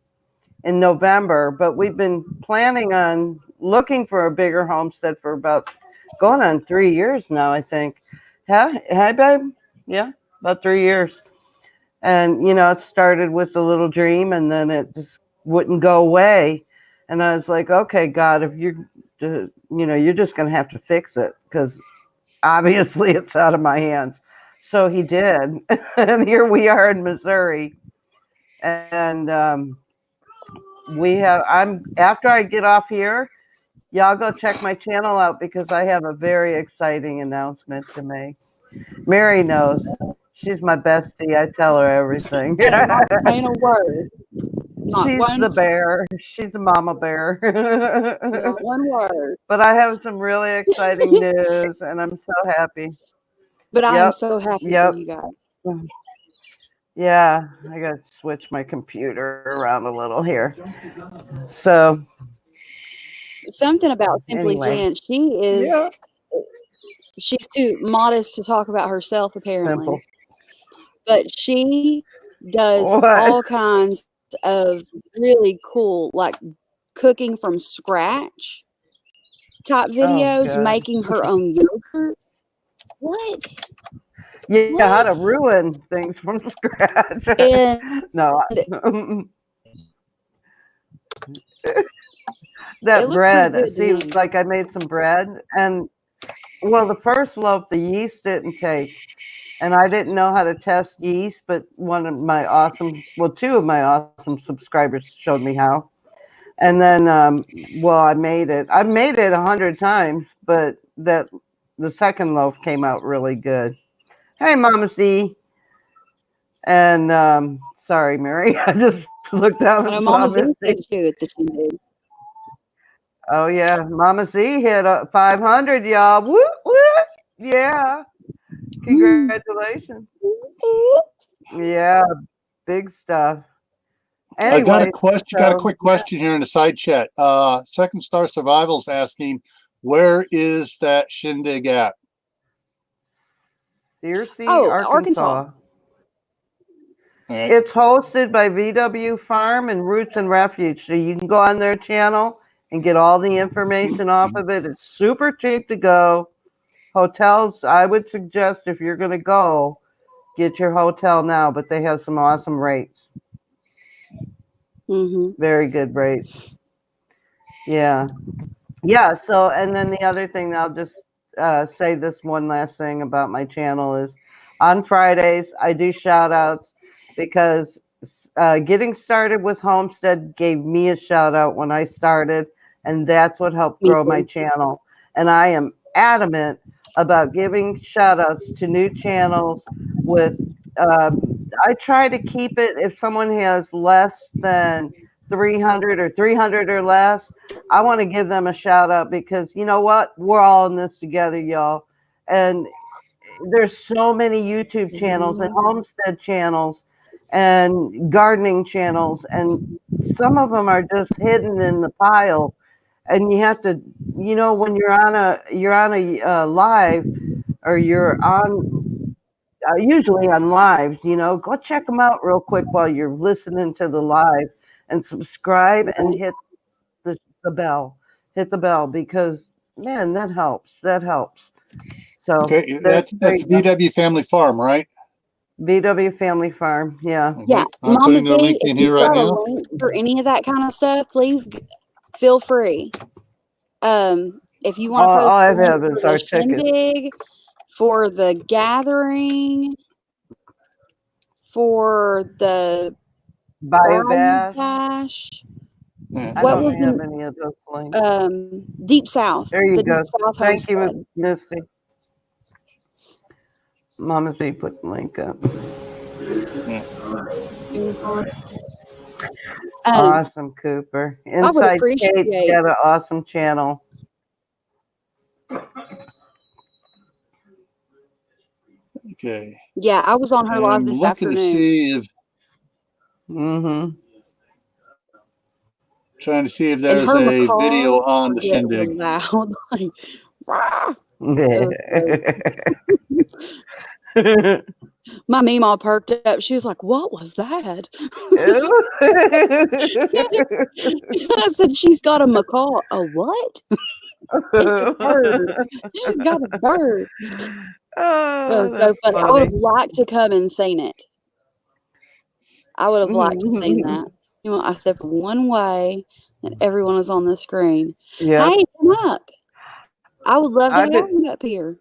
[SPEAKER 3] in November, but we've been planning on looking for a bigger homestead for about going on 3 years now, I think. Hi, babe. Yeah, about 3 years. And, it started with a little dream and then it just wouldn't go away. And I was like, okay, God, if you're just going to have to fix it because obviously it's out of my hands. So he did. And here we are in Missouri. And after I get off here, y'all go check my channel out because I have a very exciting announcement to make. Mary knows. She's my bestie. I tell her everything.
[SPEAKER 1] Not saying a word. Not
[SPEAKER 3] She's
[SPEAKER 1] one.
[SPEAKER 3] the bear. She's a mama bear.
[SPEAKER 1] Not one word.
[SPEAKER 3] But I have some really exciting news, and I'm so happy.
[SPEAKER 1] But I am
[SPEAKER 3] Yep.
[SPEAKER 1] so happy for
[SPEAKER 3] Yep.
[SPEAKER 1] you guys.
[SPEAKER 3] Yeah, I got to switch my computer around a little here. So,
[SPEAKER 1] Something about Simply
[SPEAKER 3] anyway,
[SPEAKER 1] Jan.
[SPEAKER 3] yeah,
[SPEAKER 1] She's too modest to talk about herself, apparently.
[SPEAKER 3] simple.
[SPEAKER 1] But she does
[SPEAKER 3] What?
[SPEAKER 1] all kinds of really cool, like cooking from scratch type
[SPEAKER 3] Oh,
[SPEAKER 1] videos,
[SPEAKER 3] God.
[SPEAKER 1] making her own yogurt. What?
[SPEAKER 3] Yeah, how to
[SPEAKER 1] What?
[SPEAKER 3] ruin things from scratch.
[SPEAKER 1] And
[SPEAKER 3] No,
[SPEAKER 1] it
[SPEAKER 3] that
[SPEAKER 1] looked pretty
[SPEAKER 3] bread.
[SPEAKER 1] good to
[SPEAKER 3] See,
[SPEAKER 1] me.
[SPEAKER 3] like I made some bread, and well, the first loaf the yeast didn't take, and I didn't know how to test yeast, but two of my awesome subscribers showed me how. And then, well, I made it. I've made it 100 times, but the second loaf came out really good. Hey, Mama C, and sorry, Mary, I just looked down
[SPEAKER 1] I know
[SPEAKER 3] and saw
[SPEAKER 1] Mama Z said
[SPEAKER 3] Misty.
[SPEAKER 1] too at the shindig.
[SPEAKER 3] Oh yeah, Mama C hit 500, y'all. Whoop whoop. Yeah, congratulations. Yeah, big stuff.
[SPEAKER 2] I got a
[SPEAKER 3] Anyway,
[SPEAKER 2] question. Got a
[SPEAKER 3] so
[SPEAKER 2] quick question here in the side chat. Second Star Survival's asking, where is that shindig at?
[SPEAKER 3] Searcy,
[SPEAKER 1] Oh, Arkansas.
[SPEAKER 3] Arkansas.
[SPEAKER 2] All right.
[SPEAKER 3] It's hosted by VW Farm and Roots and Refuge. So you can go on their channel and get all the information off of it. It's super cheap to go. Hotels, I would suggest if you're going to go, get your hotel now, but they have some awesome rates.
[SPEAKER 1] Mm-hmm.
[SPEAKER 3] Very good rates. Yeah. Yeah. So, and then the other thing, I'll just say this one last thing about my channel is on Fridays, I do shout outs because getting started with Homestead gave me a shout out when I started, and that's what helped
[SPEAKER 1] Me
[SPEAKER 3] grow my
[SPEAKER 1] too.
[SPEAKER 3] channel. And I am adamant about giving shout outs to new channels with, I try to keep it if someone has less than 300 or 300 or less. I want to give them a shout out because you know what? We're all in this together, y'all. And there's so many YouTube channels and homestead channels and gardening channels, and some of them are just hidden in the pile. And you have to, when you're on a live, or you're on usually on lives, go check them out real quick while you're listening to the live, and subscribe and
[SPEAKER 1] Right.
[SPEAKER 3] hit the bell. Hit the bell because man, that helps. That helps. So
[SPEAKER 2] Okay,
[SPEAKER 3] there
[SPEAKER 2] that's
[SPEAKER 3] you go.
[SPEAKER 2] VW Family Farm, right?
[SPEAKER 3] VW Family Farm. Yeah.
[SPEAKER 1] Yeah,
[SPEAKER 2] Okay, I'm
[SPEAKER 1] Mama
[SPEAKER 2] putting their
[SPEAKER 1] Z,
[SPEAKER 2] link
[SPEAKER 1] if
[SPEAKER 2] in
[SPEAKER 1] you've
[SPEAKER 2] here right
[SPEAKER 1] got a
[SPEAKER 2] now.
[SPEAKER 1] link for any of that kind of stuff, please feel free. If you want to
[SPEAKER 3] All
[SPEAKER 1] post
[SPEAKER 3] I
[SPEAKER 1] the link
[SPEAKER 3] have
[SPEAKER 1] for
[SPEAKER 3] is
[SPEAKER 1] the
[SPEAKER 3] our tickets.
[SPEAKER 1] shindig, for the gathering, for the Garden
[SPEAKER 3] Biobash.
[SPEAKER 1] Bash,
[SPEAKER 2] Yeah.
[SPEAKER 3] I
[SPEAKER 1] what
[SPEAKER 3] don't
[SPEAKER 1] was
[SPEAKER 3] have
[SPEAKER 1] in
[SPEAKER 3] any of those links.
[SPEAKER 1] Deep South,
[SPEAKER 3] There you
[SPEAKER 1] the Deep
[SPEAKER 3] go.
[SPEAKER 1] South
[SPEAKER 3] Thank you,
[SPEAKER 1] Homestead.
[SPEAKER 3] Misty. Mama Z put the link up.
[SPEAKER 2] Yeah.
[SPEAKER 1] Um,
[SPEAKER 3] Awesome, Cooper.
[SPEAKER 1] I would
[SPEAKER 3] Inside Kate's
[SPEAKER 1] appreciate.
[SPEAKER 3] got an awesome channel.
[SPEAKER 2] Okay.
[SPEAKER 1] Yeah, I was on her
[SPEAKER 2] And
[SPEAKER 1] live
[SPEAKER 2] I'm
[SPEAKER 1] this
[SPEAKER 2] looking to
[SPEAKER 1] afternoon.
[SPEAKER 2] see if
[SPEAKER 3] Mm-hmm.
[SPEAKER 2] trying to see if
[SPEAKER 1] And
[SPEAKER 2] there's
[SPEAKER 1] her
[SPEAKER 2] a video
[SPEAKER 1] macaws
[SPEAKER 2] on the
[SPEAKER 1] get
[SPEAKER 2] shindig.
[SPEAKER 1] real loud. Like, rah! It was great. My Meemaw perked up. She was like, "What was that?" I said, "She's got a macaw." A what? It's a bird. She's got a bird. That
[SPEAKER 3] Oh,
[SPEAKER 1] was so
[SPEAKER 3] that's
[SPEAKER 1] funny. I would have
[SPEAKER 3] funny.
[SPEAKER 1] liked to come and seen it. I would have liked to seen that. You know, I stepped one way and everyone was on the screen.
[SPEAKER 3] Yep.
[SPEAKER 1] Hey, come up. I would love to
[SPEAKER 3] I've
[SPEAKER 1] have
[SPEAKER 3] been
[SPEAKER 1] you up here.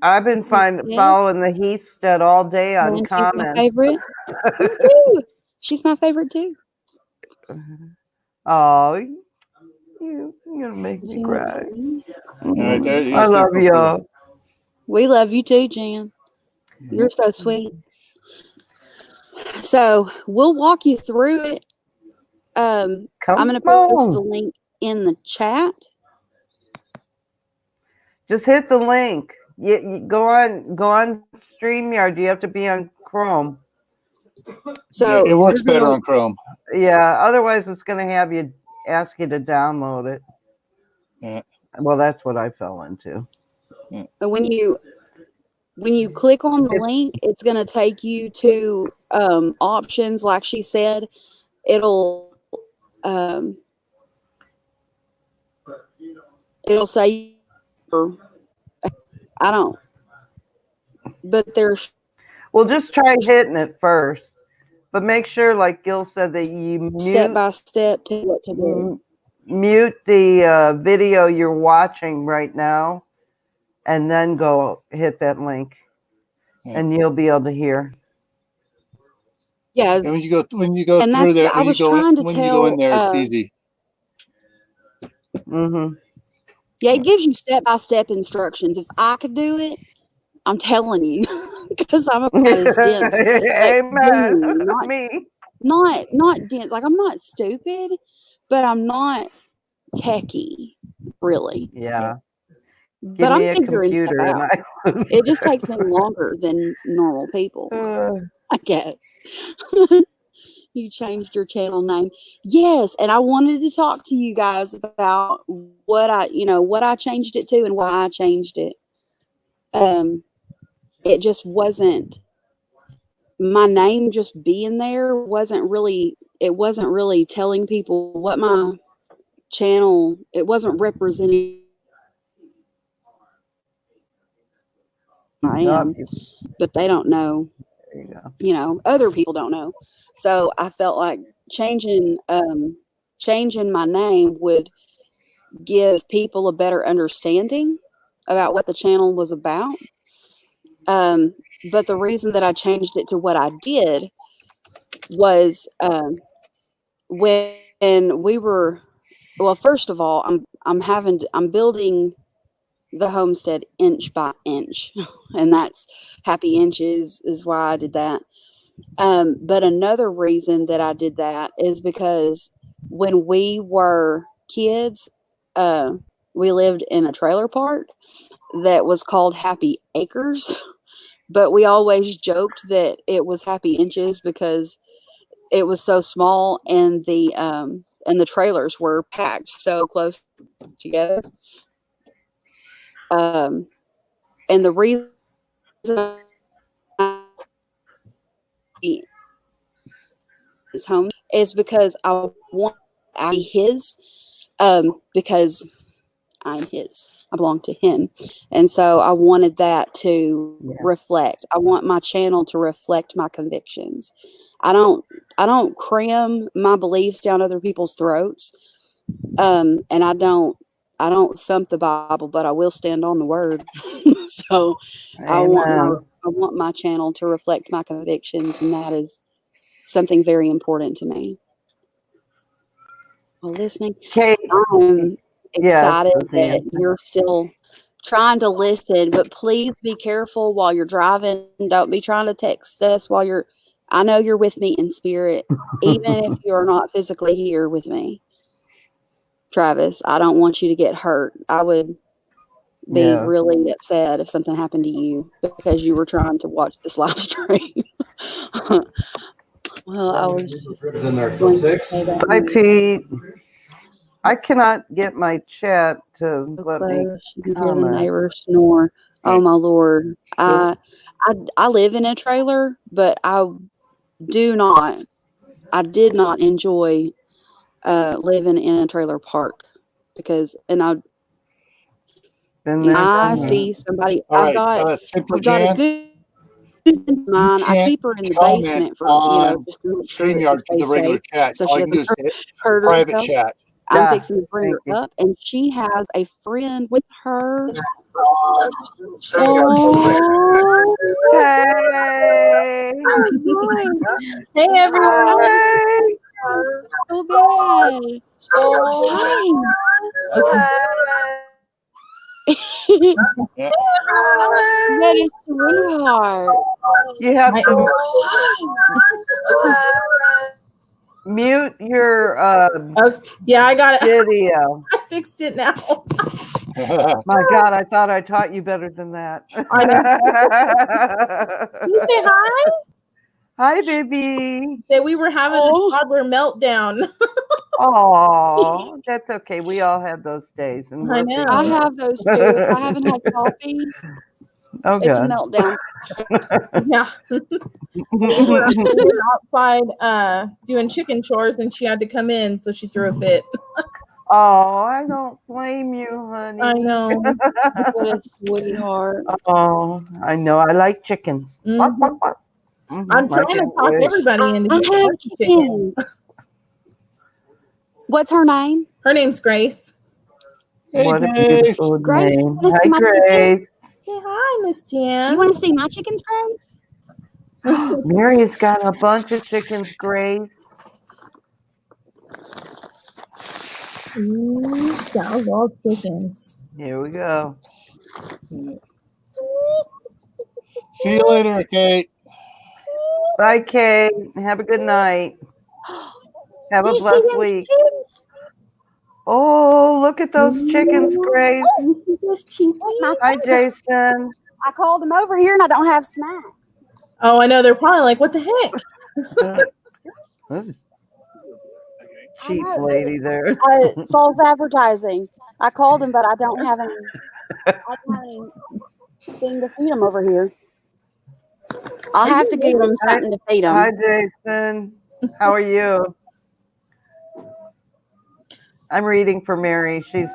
[SPEAKER 3] I've been
[SPEAKER 1] Yeah,
[SPEAKER 3] following the Heathstead all day on
[SPEAKER 1] and she's my
[SPEAKER 3] comments.
[SPEAKER 1] favorite. Me too. She's my favorite too.
[SPEAKER 3] Oh, you're gonna make me
[SPEAKER 1] She went
[SPEAKER 3] cry.
[SPEAKER 1] to-
[SPEAKER 2] All right, there
[SPEAKER 3] I
[SPEAKER 2] here's their
[SPEAKER 3] love
[SPEAKER 2] profile.
[SPEAKER 3] y'all.
[SPEAKER 1] We love you too, Jan. You're so sweet. So we'll walk you through it. I'm
[SPEAKER 3] Come
[SPEAKER 1] going to post the
[SPEAKER 3] on.
[SPEAKER 1] link in the chat.
[SPEAKER 3] Just hit the link. You go on StreamYard. You have to be on Chrome.
[SPEAKER 2] Yeah,
[SPEAKER 1] So
[SPEAKER 2] it
[SPEAKER 1] you're
[SPEAKER 2] works better
[SPEAKER 1] gonna
[SPEAKER 2] on Chrome.
[SPEAKER 3] Yeah, otherwise it's gonna have you ask you to download it.
[SPEAKER 2] Yeah.
[SPEAKER 3] Well, that's what I fell into.
[SPEAKER 1] when you click on the
[SPEAKER 3] It's
[SPEAKER 1] link, it's gonna take you to options. Like she said, um, it'll say I don't, but there's
[SPEAKER 3] Well, just try hitting it first, but make sure, like Gil said, that you
[SPEAKER 1] Step by step to what to do.
[SPEAKER 3] mute the video you're watching right now, and then go hit that link,
[SPEAKER 2] Yeah.
[SPEAKER 3] and you'll be able to hear.
[SPEAKER 1] Yeah,
[SPEAKER 2] And when you go
[SPEAKER 1] and
[SPEAKER 2] through
[SPEAKER 1] that's
[SPEAKER 2] there,
[SPEAKER 1] I was trying to
[SPEAKER 2] when you go in
[SPEAKER 1] tell.
[SPEAKER 2] there, it's easy.
[SPEAKER 1] Yeah, it gives you step by step instructions. If I could do it, I'm telling you, because I'm about as dense, like
[SPEAKER 3] Amen.
[SPEAKER 1] genuinely,
[SPEAKER 3] Me.
[SPEAKER 1] not dense. Like I'm not stupid, but I'm not techie, really.
[SPEAKER 3] Yeah. Give
[SPEAKER 1] But I'm
[SPEAKER 3] me a
[SPEAKER 1] figuring stuff
[SPEAKER 3] computer and
[SPEAKER 1] out.
[SPEAKER 3] I lose.
[SPEAKER 1] It just takes me longer than normal people, I guess. You changed your channel name. Yes, and I wanted to talk to you guys about what I changed it to and why I changed it. Um, it just wasn't my name just being there wasn't really telling people what my channel it wasn't representing I
[SPEAKER 3] Oh,
[SPEAKER 1] am, but they don't know,
[SPEAKER 3] there you go.
[SPEAKER 1] other people don't know. So I felt like changing my name would give people a better understanding about what the channel was about. But the reason that I changed it to what I did was when we were well, first of all, I'm building the homestead inch by inch, and that's happy inches is why I did that. But another reason that I did that is because when we were kids, uh, we lived in a trailer park that was called Happy Acres, but we always joked that it was Happy Inches because it was so small and the trailers were packed so close together. Um, and the reason his home is because I want to be his because I'm his. I belong to him. And so I wanted that to
[SPEAKER 3] Yeah.
[SPEAKER 1] reflect. I want my channel to reflect my convictions. I don't I don't cram my beliefs down other people's throats. And I don't thump the Bible, but I will stand on the word. So
[SPEAKER 3] Amen.
[SPEAKER 1] I want my channel to reflect my convictions, and that is something very important to me. While listening,
[SPEAKER 3] Kate.
[SPEAKER 1] I'm
[SPEAKER 3] Yes,
[SPEAKER 1] excited
[SPEAKER 3] that's the
[SPEAKER 1] that
[SPEAKER 3] answer.
[SPEAKER 1] you're still trying to listen, but please be careful while you're driving. Don't be trying to text us while you're I know you're with me in spirit, even if you are not physically here with me. Travis, I don't want you to get hurt. I would be
[SPEAKER 3] Yeah.
[SPEAKER 1] really upset if something happened to you because you were trying to watch this live stream. Well, I was just going to say that
[SPEAKER 3] Hi,
[SPEAKER 1] you
[SPEAKER 3] Pete. I cannot get my chat to
[SPEAKER 1] so
[SPEAKER 3] let me
[SPEAKER 1] close, you can hear the
[SPEAKER 3] comment.
[SPEAKER 1] neighbors snore. Oh
[SPEAKER 2] Okay.
[SPEAKER 1] my lord.
[SPEAKER 3] So,
[SPEAKER 1] I live in a trailer, but do not I did not enjoy living in a trailer park because and
[SPEAKER 3] been there,
[SPEAKER 1] I
[SPEAKER 3] done that.
[SPEAKER 1] see somebody
[SPEAKER 2] All right. Simple
[SPEAKER 1] I've got a
[SPEAKER 2] Jan,
[SPEAKER 1] good friend of
[SPEAKER 2] you
[SPEAKER 1] mine. I
[SPEAKER 2] can't
[SPEAKER 1] keep her in the
[SPEAKER 2] comment
[SPEAKER 1] basement for,
[SPEAKER 2] on
[SPEAKER 1] just to make sure that she
[SPEAKER 2] StreamYard to the
[SPEAKER 1] stays
[SPEAKER 2] regular
[SPEAKER 1] safe
[SPEAKER 2] chat.
[SPEAKER 1] so
[SPEAKER 2] All
[SPEAKER 1] she
[SPEAKER 2] you can do
[SPEAKER 1] doesn't
[SPEAKER 2] is hit
[SPEAKER 1] hurt
[SPEAKER 2] private
[SPEAKER 1] herself.
[SPEAKER 2] chat.
[SPEAKER 1] I'm
[SPEAKER 3] Yeah.
[SPEAKER 1] fixing to bring
[SPEAKER 3] Thank
[SPEAKER 1] her
[SPEAKER 3] you.
[SPEAKER 1] up, and she has a friend with her.
[SPEAKER 2] StreamYard to the regular.
[SPEAKER 1] Oh,
[SPEAKER 3] Hey.
[SPEAKER 1] boy.
[SPEAKER 4] Hey everyone.
[SPEAKER 3] Hey.
[SPEAKER 1] So bad. Hi.
[SPEAKER 4] Okay.
[SPEAKER 2] Yeah.
[SPEAKER 1] What a sweetheart.
[SPEAKER 3] You have
[SPEAKER 4] My,
[SPEAKER 3] to
[SPEAKER 4] okay.
[SPEAKER 3] mute your
[SPEAKER 4] Okay. Yeah, I got it.
[SPEAKER 3] video.
[SPEAKER 4] I fixed it now.
[SPEAKER 3] My God, I thought I taught you better than that.
[SPEAKER 4] I know. Can you say hi?
[SPEAKER 3] Hi, baby.
[SPEAKER 4] Say we were having a
[SPEAKER 1] Oh.
[SPEAKER 4] toddler meltdown.
[SPEAKER 3] Oh, that's okay. We all have those days, and
[SPEAKER 4] I
[SPEAKER 3] we're big
[SPEAKER 1] I
[SPEAKER 4] know.
[SPEAKER 1] have those too. If I haven't had coffee,
[SPEAKER 3] Oh,
[SPEAKER 1] it's a
[SPEAKER 3] God.
[SPEAKER 1] meltdown.
[SPEAKER 4] Yeah. We were outside doing chicken chores and she had to come in, so she threw a fit.
[SPEAKER 3] Oh, I don't blame you, honey.
[SPEAKER 5] I know.
[SPEAKER 1] What a sweetheart.
[SPEAKER 3] Oh, I know. I like chickens. Quack,
[SPEAKER 5] Hmm.
[SPEAKER 3] quack, quack.
[SPEAKER 5] I'm
[SPEAKER 3] I
[SPEAKER 5] trying to
[SPEAKER 3] can't
[SPEAKER 5] talk
[SPEAKER 3] wait.
[SPEAKER 5] everybody into
[SPEAKER 1] I
[SPEAKER 5] getting
[SPEAKER 1] have
[SPEAKER 5] turkey chicken.
[SPEAKER 1] chickens. What's her name?
[SPEAKER 5] Her name's Grace.
[SPEAKER 2] Hey,
[SPEAKER 3] What a
[SPEAKER 2] Grace.
[SPEAKER 3] beautiful
[SPEAKER 1] Grace, you
[SPEAKER 3] name.
[SPEAKER 1] want to
[SPEAKER 3] Hi,
[SPEAKER 1] see my chickens?
[SPEAKER 3] Grace.
[SPEAKER 5] Say hi, Miss
[SPEAKER 1] You
[SPEAKER 5] Jan.
[SPEAKER 1] want to see my chickens, Grace?
[SPEAKER 3] Mary's got a bunch of chickens, Grace.
[SPEAKER 5] That was all chickens.
[SPEAKER 3] Here we go.
[SPEAKER 2] See you later, Kate.
[SPEAKER 3] Bye, Kate. Have a good night. Have
[SPEAKER 1] Do
[SPEAKER 3] a
[SPEAKER 1] you see
[SPEAKER 3] blessed
[SPEAKER 1] them
[SPEAKER 3] week.
[SPEAKER 1] chickens?
[SPEAKER 3] Oh, look at those chickens, Grace.
[SPEAKER 5] You see those cheekies?
[SPEAKER 1] My
[SPEAKER 3] Hi,
[SPEAKER 1] favorite.
[SPEAKER 3] Jason.
[SPEAKER 1] I called them over here and I don't have snacks.
[SPEAKER 5] Oh, I know. They're probably like, what the heck?
[SPEAKER 3] Cheap
[SPEAKER 1] I know.
[SPEAKER 3] lady there.
[SPEAKER 1] False advertising. I called them, but I don't have anything to feed them over here. I'll have to give them
[SPEAKER 3] Hi,
[SPEAKER 1] something to feed
[SPEAKER 3] hi,
[SPEAKER 1] them.
[SPEAKER 3] Jason. How are you? I'm reading for Mary. She's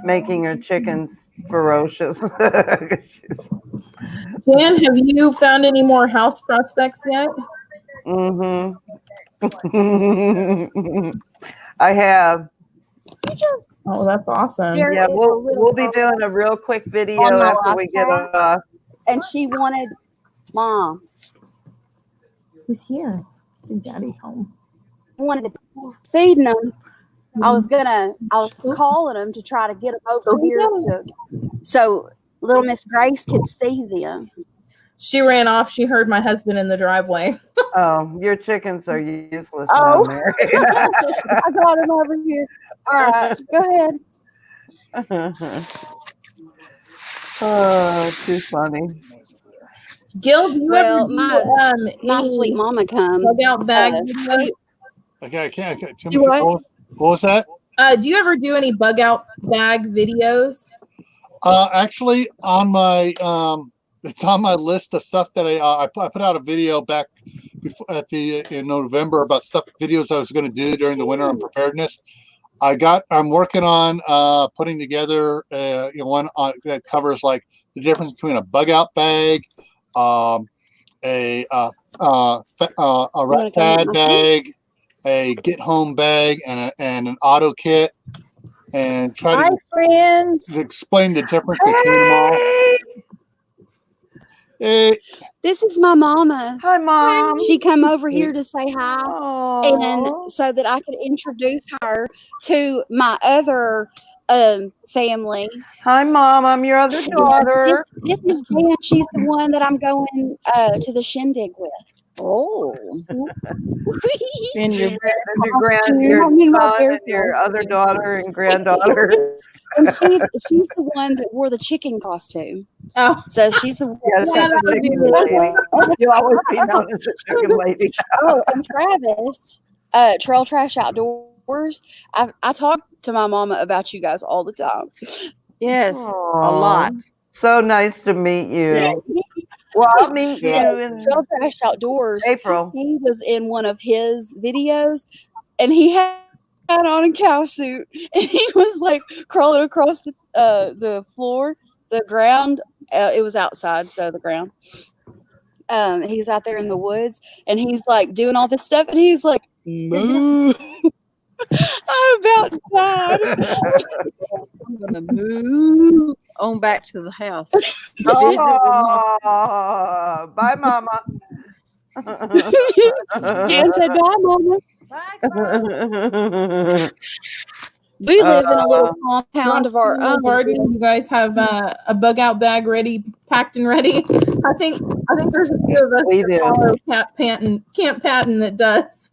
[SPEAKER 3] making her chickens ferocious.
[SPEAKER 5] Jan, have you found any more house prospects yet?
[SPEAKER 3] hmm I have.
[SPEAKER 5] Oh, that's awesome.
[SPEAKER 1] There
[SPEAKER 3] Yeah,
[SPEAKER 1] is a
[SPEAKER 3] we'll
[SPEAKER 1] little
[SPEAKER 3] be
[SPEAKER 1] girl
[SPEAKER 3] doing a real quick
[SPEAKER 1] on
[SPEAKER 3] video
[SPEAKER 1] my
[SPEAKER 3] after
[SPEAKER 1] live
[SPEAKER 3] we get
[SPEAKER 1] chat,
[SPEAKER 3] off.
[SPEAKER 1] and she wanted Mom.
[SPEAKER 5] Who's here? I think Daddy's home.
[SPEAKER 1] Wanted to feeding them. I was calling them to try to get them over here so little Miss Grace could see them.
[SPEAKER 5] She ran off. She heard my husband in the driveway.
[SPEAKER 3] Oh, your chickens are useless now,
[SPEAKER 1] Oh,
[SPEAKER 3] Mary.
[SPEAKER 1] I got them over here. All right, go ahead.
[SPEAKER 3] Oh, too funny.
[SPEAKER 5] Gil, do you
[SPEAKER 1] Well,
[SPEAKER 5] ever
[SPEAKER 1] my
[SPEAKER 5] do
[SPEAKER 1] my sweet
[SPEAKER 5] any
[SPEAKER 1] mama come.
[SPEAKER 5] bug out bag videos?
[SPEAKER 2] Okay, I can't.
[SPEAKER 1] Do what?
[SPEAKER 2] What was that?
[SPEAKER 5] Do you ever do any bug out bag videos?
[SPEAKER 2] Actually, on my it's on my list of stuff that I put out a video back before in November about stuff videos I was going to do during the winter on preparedness. I'm working on putting together one that covers like the difference between a bug out bag, a rat pad bag, a get home bag, and an auto kit, and try
[SPEAKER 4] Hi,
[SPEAKER 2] to
[SPEAKER 4] friends.
[SPEAKER 2] explain the difference between them all. Hey,
[SPEAKER 1] This is my mama.
[SPEAKER 3] Hi, Mom.
[SPEAKER 1] She come over here to say hi, and
[SPEAKER 3] Oh,
[SPEAKER 1] so that I could introduce her to my other family.
[SPEAKER 3] hi, Mom. I'm your other daughter.
[SPEAKER 1] This is Jan. She's the one that I'm going to the shindig with. Oh.
[SPEAKER 5] And your
[SPEAKER 3] There's your son and your other daughter and granddaughter.
[SPEAKER 1] And she's the one that wore the chicken costume.
[SPEAKER 5] oh,
[SPEAKER 1] So she's the one.
[SPEAKER 3] Yes,
[SPEAKER 5] yeah,
[SPEAKER 3] that's
[SPEAKER 5] that
[SPEAKER 3] the
[SPEAKER 5] would be
[SPEAKER 3] chicken
[SPEAKER 5] really
[SPEAKER 3] lady.
[SPEAKER 5] cool.
[SPEAKER 3] You'll always be known as the chicken lady.
[SPEAKER 1] Oh, and Travis, Trail Trash Outdoors. I talk to my mama about you guys all the time.
[SPEAKER 4] Yes,
[SPEAKER 3] Aw,
[SPEAKER 4] a lot.
[SPEAKER 3] So nice to meet you. Well, I'll meet you in
[SPEAKER 1] Trail Trash Outdoors.
[SPEAKER 3] April.
[SPEAKER 1] He was in one of his videos, and he had on a cow suit, and he was like crawling across the floor, the ground. It was outside, so the ground. He was out there in the woods, and he's like doing all this stuff, and he's like, "Moo." I'm about died.
[SPEAKER 4] I'm gonna move on back to the house. To visit with Mom.
[SPEAKER 3] Oh, bye, Mama.
[SPEAKER 1] Jan said, "Bye, Mama." We live in a little compound of our own.
[SPEAKER 5] You guys have a bug out bag ready, packed and ready. I think there's a few of us
[SPEAKER 3] We
[SPEAKER 5] that
[SPEAKER 3] do.
[SPEAKER 5] follow Camp Patton that does.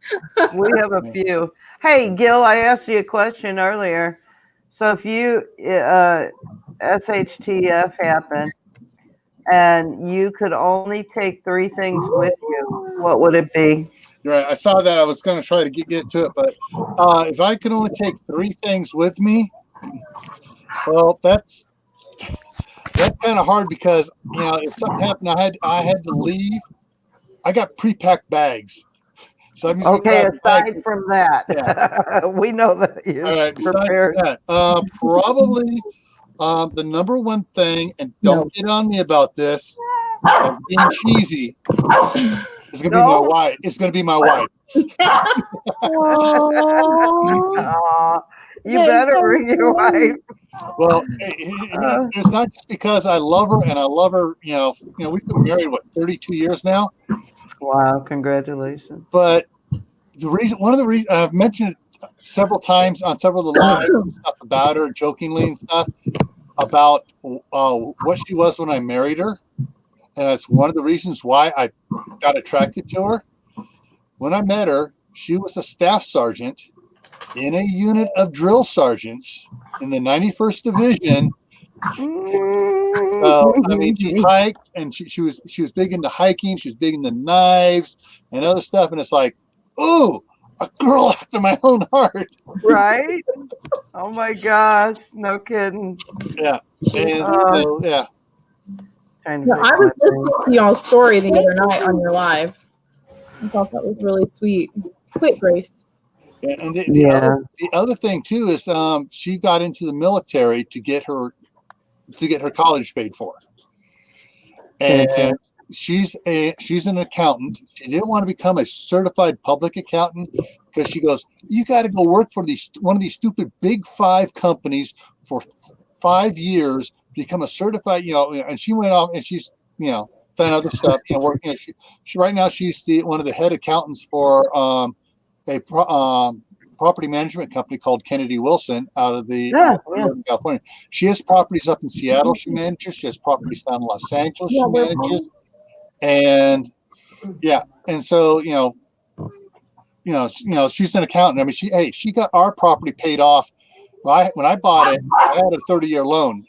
[SPEAKER 3] We have a few. Hey, Gil, I asked you a question earlier. So if you SHTF happened and you could only take 3 things with you, what would it be?
[SPEAKER 2] right. I saw that. I was going to try to get to it, but if I could only take 3 things with me, well, that's kind of hard because if something happened, I had to leave. I got pre-packed bags, So that means we
[SPEAKER 3] Okay,
[SPEAKER 2] got a bag.
[SPEAKER 3] aside from that, we know that you're
[SPEAKER 2] All right. Besides
[SPEAKER 3] prepared.
[SPEAKER 2] that, probably the number one thing, and
[SPEAKER 5] No.
[SPEAKER 2] don't get on me about this, of being cheesy, is going to be my
[SPEAKER 3] No?
[SPEAKER 2] wife. It's going to be my wife.
[SPEAKER 1] Aw,
[SPEAKER 3] Aw, you
[SPEAKER 1] that is
[SPEAKER 3] better
[SPEAKER 1] so
[SPEAKER 3] bring your
[SPEAKER 1] sweet.
[SPEAKER 3] wife.
[SPEAKER 2] Well,
[SPEAKER 3] Uh,
[SPEAKER 2] it's not just because I love her and I love her. We've been married 32 years now.
[SPEAKER 3] wow, congratulations.
[SPEAKER 2] But one of the reasons I've mentioned it several times on several of the lives and stuff about her, jokingly and stuff about what she was when I married her, and that's one of the reasons why I got attracted to her. When I met her, she was a staff sergeant in a unit of drill sergeants in the 91st Division. So I mean, she hiked, and she was big into hiking. She was big into knives and other stuff. And it's like, ooh, a girl after my own heart.
[SPEAKER 3] Right? Oh my gosh, no kidding.
[SPEAKER 2] Yeah, and so yeah,
[SPEAKER 3] Trying to
[SPEAKER 5] No,
[SPEAKER 3] fix
[SPEAKER 5] I
[SPEAKER 3] my
[SPEAKER 5] was
[SPEAKER 3] thing.
[SPEAKER 5] listening to y'all's story the other night on your live. I thought that was really sweet. Quit, Grace.
[SPEAKER 2] and
[SPEAKER 3] Yeah.
[SPEAKER 2] the other thing too is she got into the military to get her college paid for, and
[SPEAKER 3] Fantastic.
[SPEAKER 2] she's an accountant. She didn't want to become a certified public accountant because she goes, you got to go work for one of these stupid big 5 companies for 5 years, become a certified, and she went off and she's, done other stuff, working. She right now she's one of the head accountants for a property management company called Kennedy Wilson out of
[SPEAKER 3] Yeah, yeah.
[SPEAKER 2] California. She has properties up in Seattle. She manages. She has properties down in Los Angeles. She manages, and yeah, and so she's an accountant. I mean, she got our property paid off. When I bought it, I had a 30-year loan.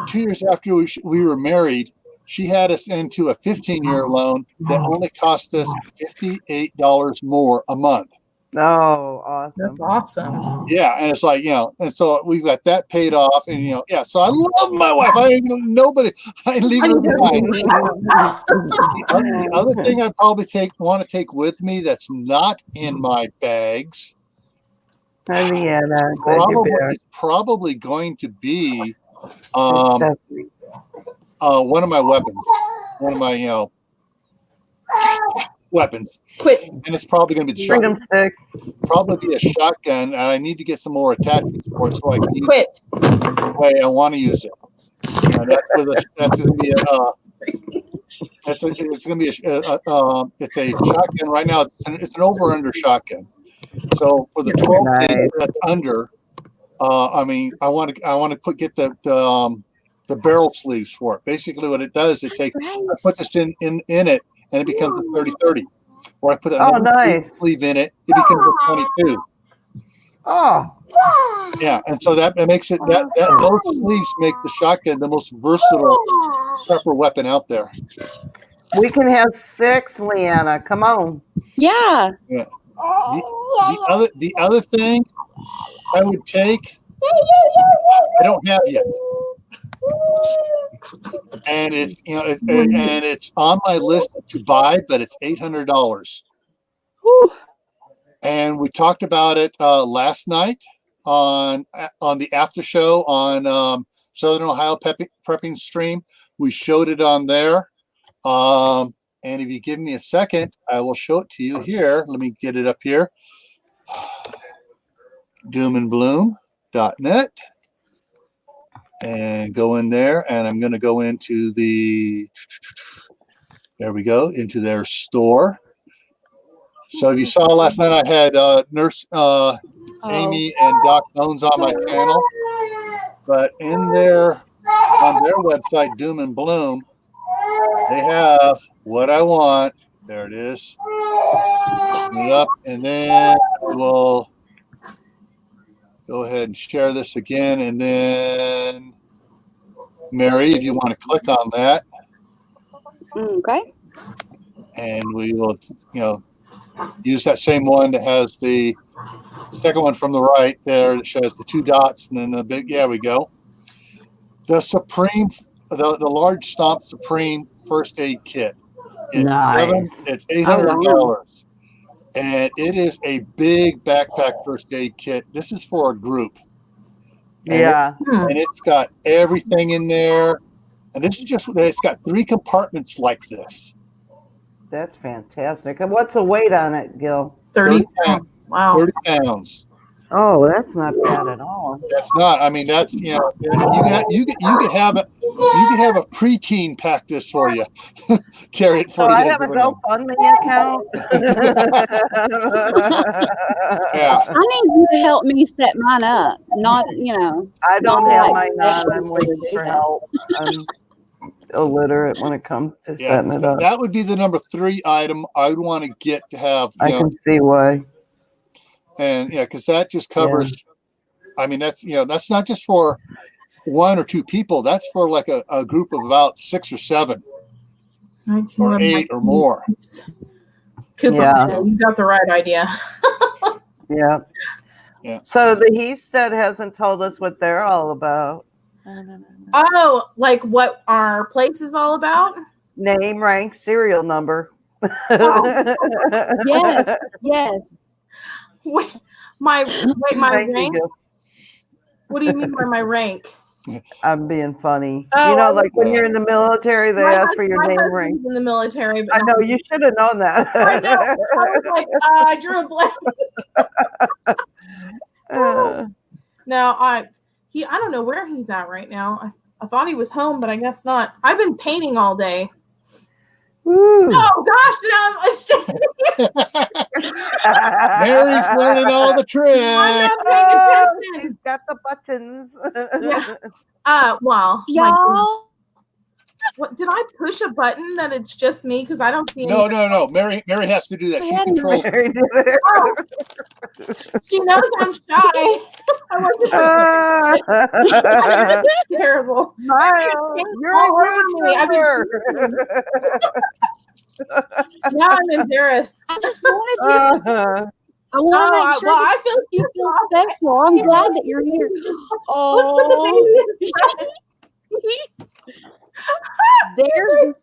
[SPEAKER 2] 2 years after we were married, she had us into a 15-year loan that only cost us $58 more a month.
[SPEAKER 3] Oh,
[SPEAKER 5] That's
[SPEAKER 3] awesome.
[SPEAKER 5] awesome.
[SPEAKER 2] Yeah, and it's like, and so we've got that paid off, and yeah. So I love my wife. I ain't leave her behind. The other thing I'd probably want to take with me that's not in my bags.
[SPEAKER 3] Henrietta, glad you're there.
[SPEAKER 2] It's probably going to be one of my weapons, one of my weapons.
[SPEAKER 5] Quit.
[SPEAKER 2] And it's probably going to be the
[SPEAKER 3] Freedom
[SPEAKER 2] shotgun.
[SPEAKER 3] stick.
[SPEAKER 2] Probably be a shotgun, and I need to get some more attachments for it so I can use
[SPEAKER 5] Quit.
[SPEAKER 2] it the way I want to use it. And that's going to be it's going to be it's a shotgun right now. It's an over-under shotgun. So for the 12 gauge that's under, I want to get the barrel sleeves for it. Basically, what it does, I put this in it, and it becomes a 30-30. Or I put another sleeve in it, it becomes a 22.
[SPEAKER 3] Oh.
[SPEAKER 2] Yeah, and so that makes it those sleeves make the shotgun the most versatile prepper weapon out there.
[SPEAKER 3] We can have 6, Leanna. Come on.
[SPEAKER 1] Yeah.
[SPEAKER 2] Yeah. The other thing I would take, I don't have yet, and it's on my list to buy, but it's $800. And we talked about it last night on the after show on Southern Ohio Prepping Stream. We showed it on there. And if you give me a second, I will show it to you here. Let me get it up here. doomandbloom.net, and go in there, and I'm going to go into there we go, into their store. So if you saw last night, I had Nurse Amy and Doc Bones on my channel, but in there on their website, Doom and Bloom, they have what I want. There it is. Open it up, and then I will go ahead and share this again, and then Mary, if you want to click on that,
[SPEAKER 1] Okay.
[SPEAKER 2] and we will, use that same one that has the second one from the right there that shows the 2 dots, and then the big. Yeah, we go. The Supreme, the large Stomp Supreme First Aid Kit. It's
[SPEAKER 3] Nice.
[SPEAKER 2] $800. and it is a big backpack first aid kit. This is for a group, and
[SPEAKER 3] Yeah.
[SPEAKER 2] it's got everything in there. And this is just, it's got 3 compartments like this.
[SPEAKER 3] That's fantastic. And what's the weight on it, Gil?
[SPEAKER 5] 30
[SPEAKER 2] pounds.
[SPEAKER 5] Wow.
[SPEAKER 2] 30 pounds.
[SPEAKER 3] Oh, that's not bad at all.
[SPEAKER 2] That's not. I mean, that's, you know, you could have a preteen pack this for you. Carry it
[SPEAKER 3] So
[SPEAKER 2] for you
[SPEAKER 3] I have a
[SPEAKER 2] everywhere.
[SPEAKER 3] GoFundMe account.
[SPEAKER 2] Yeah.
[SPEAKER 1] I need you to help me set mine up. Not, you know,
[SPEAKER 3] I
[SPEAKER 1] not
[SPEAKER 3] don't have
[SPEAKER 1] like
[SPEAKER 3] mine on.
[SPEAKER 1] expect
[SPEAKER 3] I'm
[SPEAKER 1] people to
[SPEAKER 3] waiting
[SPEAKER 1] do
[SPEAKER 3] for
[SPEAKER 1] that.
[SPEAKER 3] help. I'm illiterate when it comes to
[SPEAKER 2] Yeah.
[SPEAKER 3] setting it up.
[SPEAKER 2] That would be the number 3 item I would want to get to have, you
[SPEAKER 3] I
[SPEAKER 2] know,
[SPEAKER 3] can see why.
[SPEAKER 2] and yeah, because that just covers, I mean, that's, you know, that's not just for 1 or 2 people. That's for like a group of about 6 or 7 or 8 or more.
[SPEAKER 5] Cooper,
[SPEAKER 3] Yeah.
[SPEAKER 5] you got the right idea.
[SPEAKER 3] Yeah.
[SPEAKER 2] Yeah.
[SPEAKER 3] So the H.I.S hasn't told us what they're all about.
[SPEAKER 5] Oh, like what our place is all about?
[SPEAKER 3] Name, rank, serial number.
[SPEAKER 1] Yes, yes.
[SPEAKER 5] Wait, my
[SPEAKER 3] Thank you,
[SPEAKER 5] rank?
[SPEAKER 3] Gil.
[SPEAKER 5] What do you mean by my rank?
[SPEAKER 3] I'm being funny.
[SPEAKER 5] Oh,
[SPEAKER 3] you know, like when you're in the military, they ask for your
[SPEAKER 5] my
[SPEAKER 3] name,
[SPEAKER 5] husband's
[SPEAKER 3] rank.
[SPEAKER 5] in the military, but
[SPEAKER 3] I know you should have known that.
[SPEAKER 5] I know. I was like, I drew a blank. No, I don't know where he's at right now. I thought he was home, but I guess not. I've been painting all day.
[SPEAKER 3] Woo.
[SPEAKER 5] Oh gosh, now it's just
[SPEAKER 2] Mary's learning all the tricks.
[SPEAKER 5] I'm not
[SPEAKER 3] Oh,
[SPEAKER 5] paying
[SPEAKER 3] she's
[SPEAKER 5] attention.
[SPEAKER 3] got the buttons.
[SPEAKER 5] Yeah. Well,
[SPEAKER 1] Y'all,
[SPEAKER 5] what did I push a button that it's just me? Because I don't see any.
[SPEAKER 2] No. Mary has to do that. She controls.
[SPEAKER 3] Mary did it.
[SPEAKER 5] Oh, she knows I'm shy. I wasn't terrible.
[SPEAKER 3] Smile. You're
[SPEAKER 5] All
[SPEAKER 3] a
[SPEAKER 5] over me. I've been now I'm embarrassed.
[SPEAKER 1] I just wanted you. I want to make sure
[SPEAKER 5] well,
[SPEAKER 1] that
[SPEAKER 5] I feel
[SPEAKER 1] you feel special. I'm glad that you're here.
[SPEAKER 5] Let's put the
[SPEAKER 1] Oh,
[SPEAKER 5] baby in front.
[SPEAKER 1] there's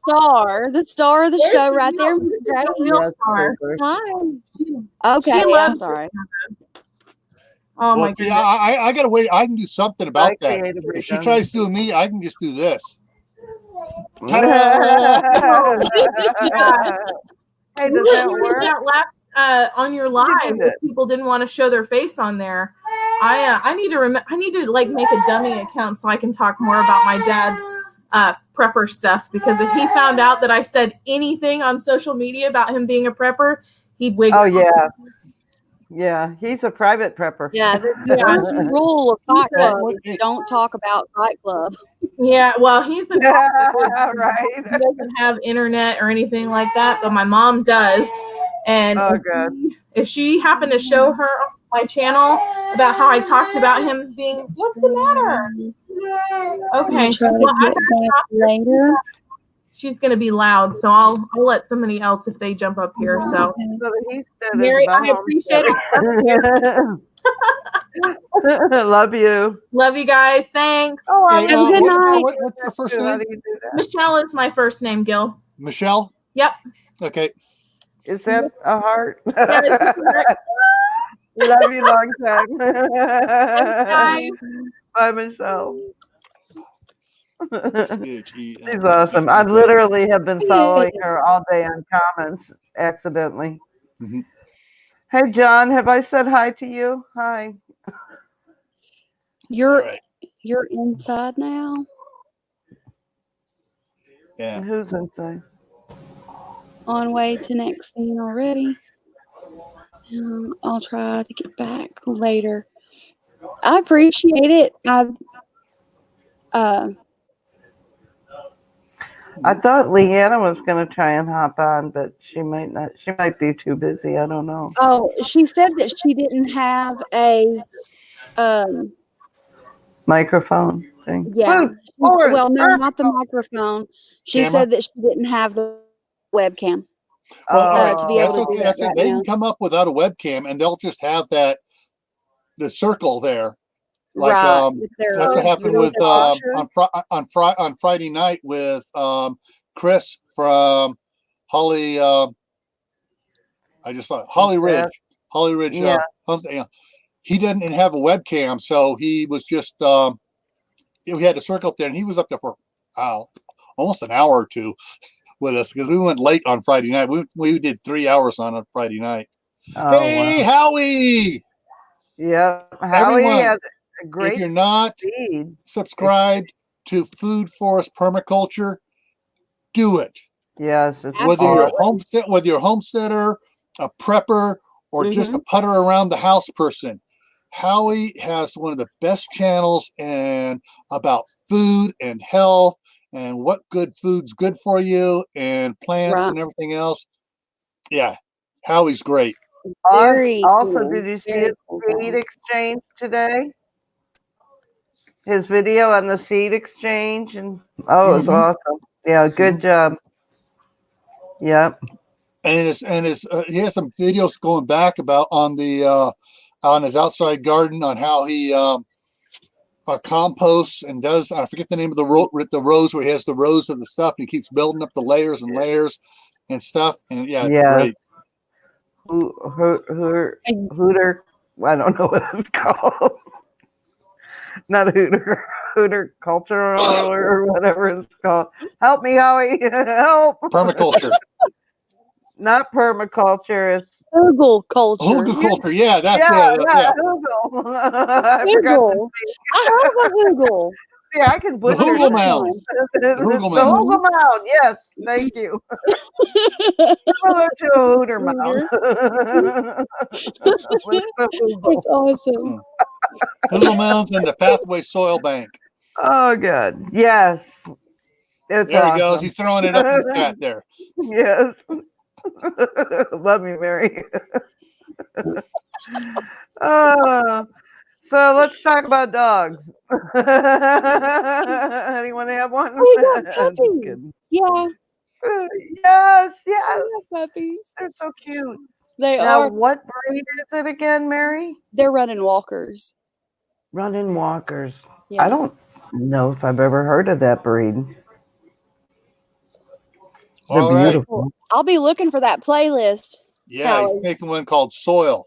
[SPEAKER 1] the star of the
[SPEAKER 5] There's
[SPEAKER 1] show
[SPEAKER 5] the
[SPEAKER 1] right there.
[SPEAKER 5] real-
[SPEAKER 1] Great.
[SPEAKER 5] real
[SPEAKER 3] Yes,
[SPEAKER 5] star.
[SPEAKER 3] Cooper.
[SPEAKER 1] Hi.
[SPEAKER 5] She
[SPEAKER 1] Okay, I'm
[SPEAKER 5] loves
[SPEAKER 1] sorry.
[SPEAKER 5] Oh my
[SPEAKER 2] Well, see,
[SPEAKER 5] goodness.
[SPEAKER 2] I got to wait. I can do something about that.
[SPEAKER 3] creative
[SPEAKER 2] If she
[SPEAKER 3] redundancy.
[SPEAKER 2] tries doing me, I can just do this. Ta-da!
[SPEAKER 3] Hey,
[SPEAKER 5] You
[SPEAKER 3] does that
[SPEAKER 5] did
[SPEAKER 3] work?
[SPEAKER 5] that last on your live. If people didn't want to show their face on there. I need to like make a dummy account so I can talk more about my dad's prepper stuff, because if he found out that I said anything on social media about him being a prepper, he'd wiggle.
[SPEAKER 3] Oh yeah. Yeah, he's a private prepper.
[SPEAKER 1] Yeah, the first rule of Fight Club is don't talk about Fight Club.
[SPEAKER 5] Yeah, well, he's a
[SPEAKER 3] right.
[SPEAKER 5] He doesn't have internet or anything like that, but my mom does. And if she happened to show her my channel about how I talked about him being, what's the matter? Okay,
[SPEAKER 1] Try to get back later.
[SPEAKER 5] she's gonna be loud, so I'll let somebody else if they jump up here. So Mary, I appreciate it.
[SPEAKER 3] Love you.
[SPEAKER 5] Love you guys. Thanks.
[SPEAKER 3] Oh,
[SPEAKER 2] Hey,
[SPEAKER 1] have a good night.
[SPEAKER 2] What's your first
[SPEAKER 3] How
[SPEAKER 2] name?
[SPEAKER 3] do you do that?
[SPEAKER 5] Michelle is my first name, Gil.
[SPEAKER 2] Michelle?
[SPEAKER 5] Yep.
[SPEAKER 2] Okay.
[SPEAKER 3] Is that a heart?
[SPEAKER 5] Yeah, it's a heart.
[SPEAKER 3] Love you long time.
[SPEAKER 5] Bye.
[SPEAKER 3] Bye, Michelle.
[SPEAKER 2] She's
[SPEAKER 3] She's awesome. I literally have been following her all day on comments accidentally.
[SPEAKER 2] Mhm.
[SPEAKER 3] Hey, John, have I said hi to you? Hi.
[SPEAKER 1] You're
[SPEAKER 2] All right.
[SPEAKER 1] you're inside now.
[SPEAKER 2] Yeah.
[SPEAKER 3] Who's inside?
[SPEAKER 1] On way to next scene already. I'll try to get back later. I appreciate it.
[SPEAKER 3] I thought Leanna was going to try and hop on, but she might not. She might be too busy. I don't know.
[SPEAKER 1] Oh, she said that she didn't have a
[SPEAKER 3] Microphone thing.
[SPEAKER 1] yeah.
[SPEAKER 3] Forward,
[SPEAKER 1] Well, no,
[SPEAKER 3] perfect.
[SPEAKER 1] not the microphone. She
[SPEAKER 2] Camera?
[SPEAKER 1] said that she didn't have the webcam.
[SPEAKER 2] Well, all right.
[SPEAKER 1] To be able
[SPEAKER 2] That's
[SPEAKER 1] to do
[SPEAKER 2] okay.
[SPEAKER 1] that
[SPEAKER 2] That's it.
[SPEAKER 1] right
[SPEAKER 2] They
[SPEAKER 1] now.
[SPEAKER 2] can come up without a webcam, and they'll just have the circle there. Like
[SPEAKER 1] Right.
[SPEAKER 2] that's what happened with on Friday night with Chris from Holly. I I just thought Holly Ridge,
[SPEAKER 3] Yeah.
[SPEAKER 2] he didn't have a webcam, so he was just we had to circle up there, and he was up there for almost an hour or two with us because we went late on Friday night. We did 3 hours on a Friday night.
[SPEAKER 3] Oh,
[SPEAKER 2] Hey,
[SPEAKER 3] wow.
[SPEAKER 2] Howie!
[SPEAKER 3] Yeah. Howie
[SPEAKER 2] Everyone,
[SPEAKER 3] has a
[SPEAKER 2] if
[SPEAKER 3] great
[SPEAKER 2] you're not
[SPEAKER 3] feed.
[SPEAKER 2] subscribed to Food Forest Permaculture, do it.
[SPEAKER 3] Yes, it's
[SPEAKER 2] Whether you're a
[SPEAKER 3] awesome.
[SPEAKER 2] whether you're a homesteader, a prepper, or just a putter around the house person, Howie has one of the best channels and about food and health and what good food's good for you and plants
[SPEAKER 1] Right.
[SPEAKER 2] and everything else. Yeah, Howie's great.
[SPEAKER 1] Very
[SPEAKER 3] Also,
[SPEAKER 1] cool.
[SPEAKER 3] did you see
[SPEAKER 1] Very
[SPEAKER 3] his
[SPEAKER 1] cool
[SPEAKER 3] seed
[SPEAKER 1] guy.
[SPEAKER 3] exchange today? His video on the seed exchange, and it was
[SPEAKER 2] Mm-hmm.
[SPEAKER 3] awesome. Yeah, good job. Yep.
[SPEAKER 2] And he has some videos going back about on his outside garden on how he composts and does, I forget the name of the rows where he has the rows of the stuff and he keeps building up the layers and layers and stuff. And yeah, it's
[SPEAKER 3] Yeah.
[SPEAKER 2] great.
[SPEAKER 3] Hooter. I don't know what it's called. Not Hooter. Hooter cultural or whatever it's called. Help me, Howie. Help.
[SPEAKER 2] Permaculture.
[SPEAKER 3] Not permaculture. It's
[SPEAKER 1] Google culture.
[SPEAKER 2] Hugelculture. Yeah, that's
[SPEAKER 3] yeah,
[SPEAKER 2] yeah.
[SPEAKER 3] Hoogle. I forgot the
[SPEAKER 1] Google. I have a Google.
[SPEAKER 3] Yeah, I can
[SPEAKER 2] The
[SPEAKER 3] butcher
[SPEAKER 2] Hugel
[SPEAKER 3] it.
[SPEAKER 2] Mound. The Hugel
[SPEAKER 3] The
[SPEAKER 2] Mound.
[SPEAKER 3] Hoogle Mound. Yes, thank you. Similar to a Hooter Mound. With the Hoogle.
[SPEAKER 1] It's awesome.
[SPEAKER 2] Hugel Mounds and the Pathway Soil Bank.
[SPEAKER 3] Oh, good. Yes. It's
[SPEAKER 2] There he goes.
[SPEAKER 3] awesome.
[SPEAKER 2] He's throwing it up in the chat there.
[SPEAKER 3] Yes. Love you, Mary. So let's talk about dogs. Anyone have one?
[SPEAKER 1] Oh, we got
[SPEAKER 3] Just
[SPEAKER 1] puppies.
[SPEAKER 3] kidding.
[SPEAKER 1] Yeah,
[SPEAKER 3] Yes,
[SPEAKER 1] we
[SPEAKER 3] yes.
[SPEAKER 1] have puppies.
[SPEAKER 3] They're so cute.
[SPEAKER 1] They
[SPEAKER 3] Now,
[SPEAKER 1] are.
[SPEAKER 3] what breed is it again, Mary?
[SPEAKER 1] They're running walkers.
[SPEAKER 3] Running walkers.
[SPEAKER 1] Yeah.
[SPEAKER 3] I don't know if I've ever heard of that breed. They're
[SPEAKER 2] All right.
[SPEAKER 3] beautiful.
[SPEAKER 1] I'll be looking for that playlist.
[SPEAKER 2] Yeah, he's
[SPEAKER 1] Howie.
[SPEAKER 2] making one called Soil.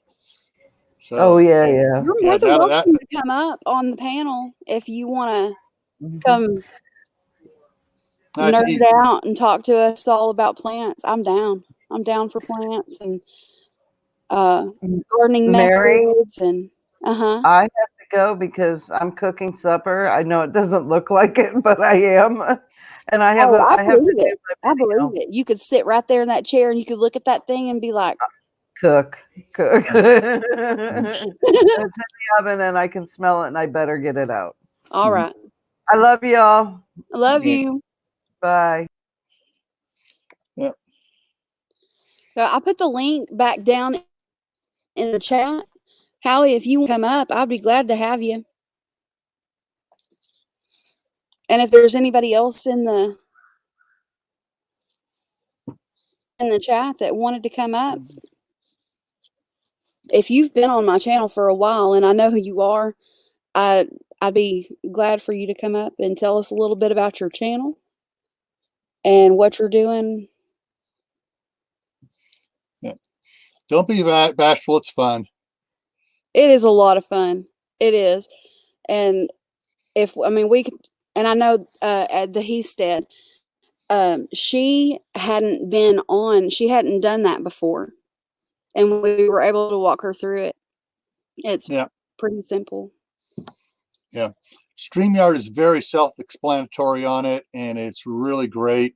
[SPEAKER 2] So,
[SPEAKER 3] Oh, yeah.
[SPEAKER 1] You're more than
[SPEAKER 2] that-
[SPEAKER 1] welcome to come up on the panel if you want to come nerd out and talk to us all about plants. I'm down. I'm down for plants and gardening
[SPEAKER 3] Mary,
[SPEAKER 1] methods and
[SPEAKER 3] I have to go because I'm cooking supper. I know it doesn't look like it, but I am. And I have
[SPEAKER 1] I
[SPEAKER 3] I have to
[SPEAKER 1] believe
[SPEAKER 3] do
[SPEAKER 1] it. I believe it. You could sit right there in that chair and you could look at that thing and be like,
[SPEAKER 3] cook. It's in the oven and I can smell it and I better get it out.
[SPEAKER 1] all right.
[SPEAKER 3] I love y'all.
[SPEAKER 1] I love you.
[SPEAKER 3] Bye.
[SPEAKER 2] Yep.
[SPEAKER 1] So I put the link back down in the chat. Howie, if you want to come up, I'd be glad to have you. And if there's anybody else in the chat that wanted to come up, if you've been on my channel for a while and I know who you are, I'd be glad for you to come up and tell us a little bit about your channel and what you're doing.
[SPEAKER 2] Yeah. Don't be bashful. It's fun.
[SPEAKER 1] It is a lot of fun. It is. And we could, and I know at the H.I.S, she hadn't done that before. And we were able to walk her through it. It's pretty simple.
[SPEAKER 2] Yeah. StreamYard is very self-explanatory on it, and it's really great.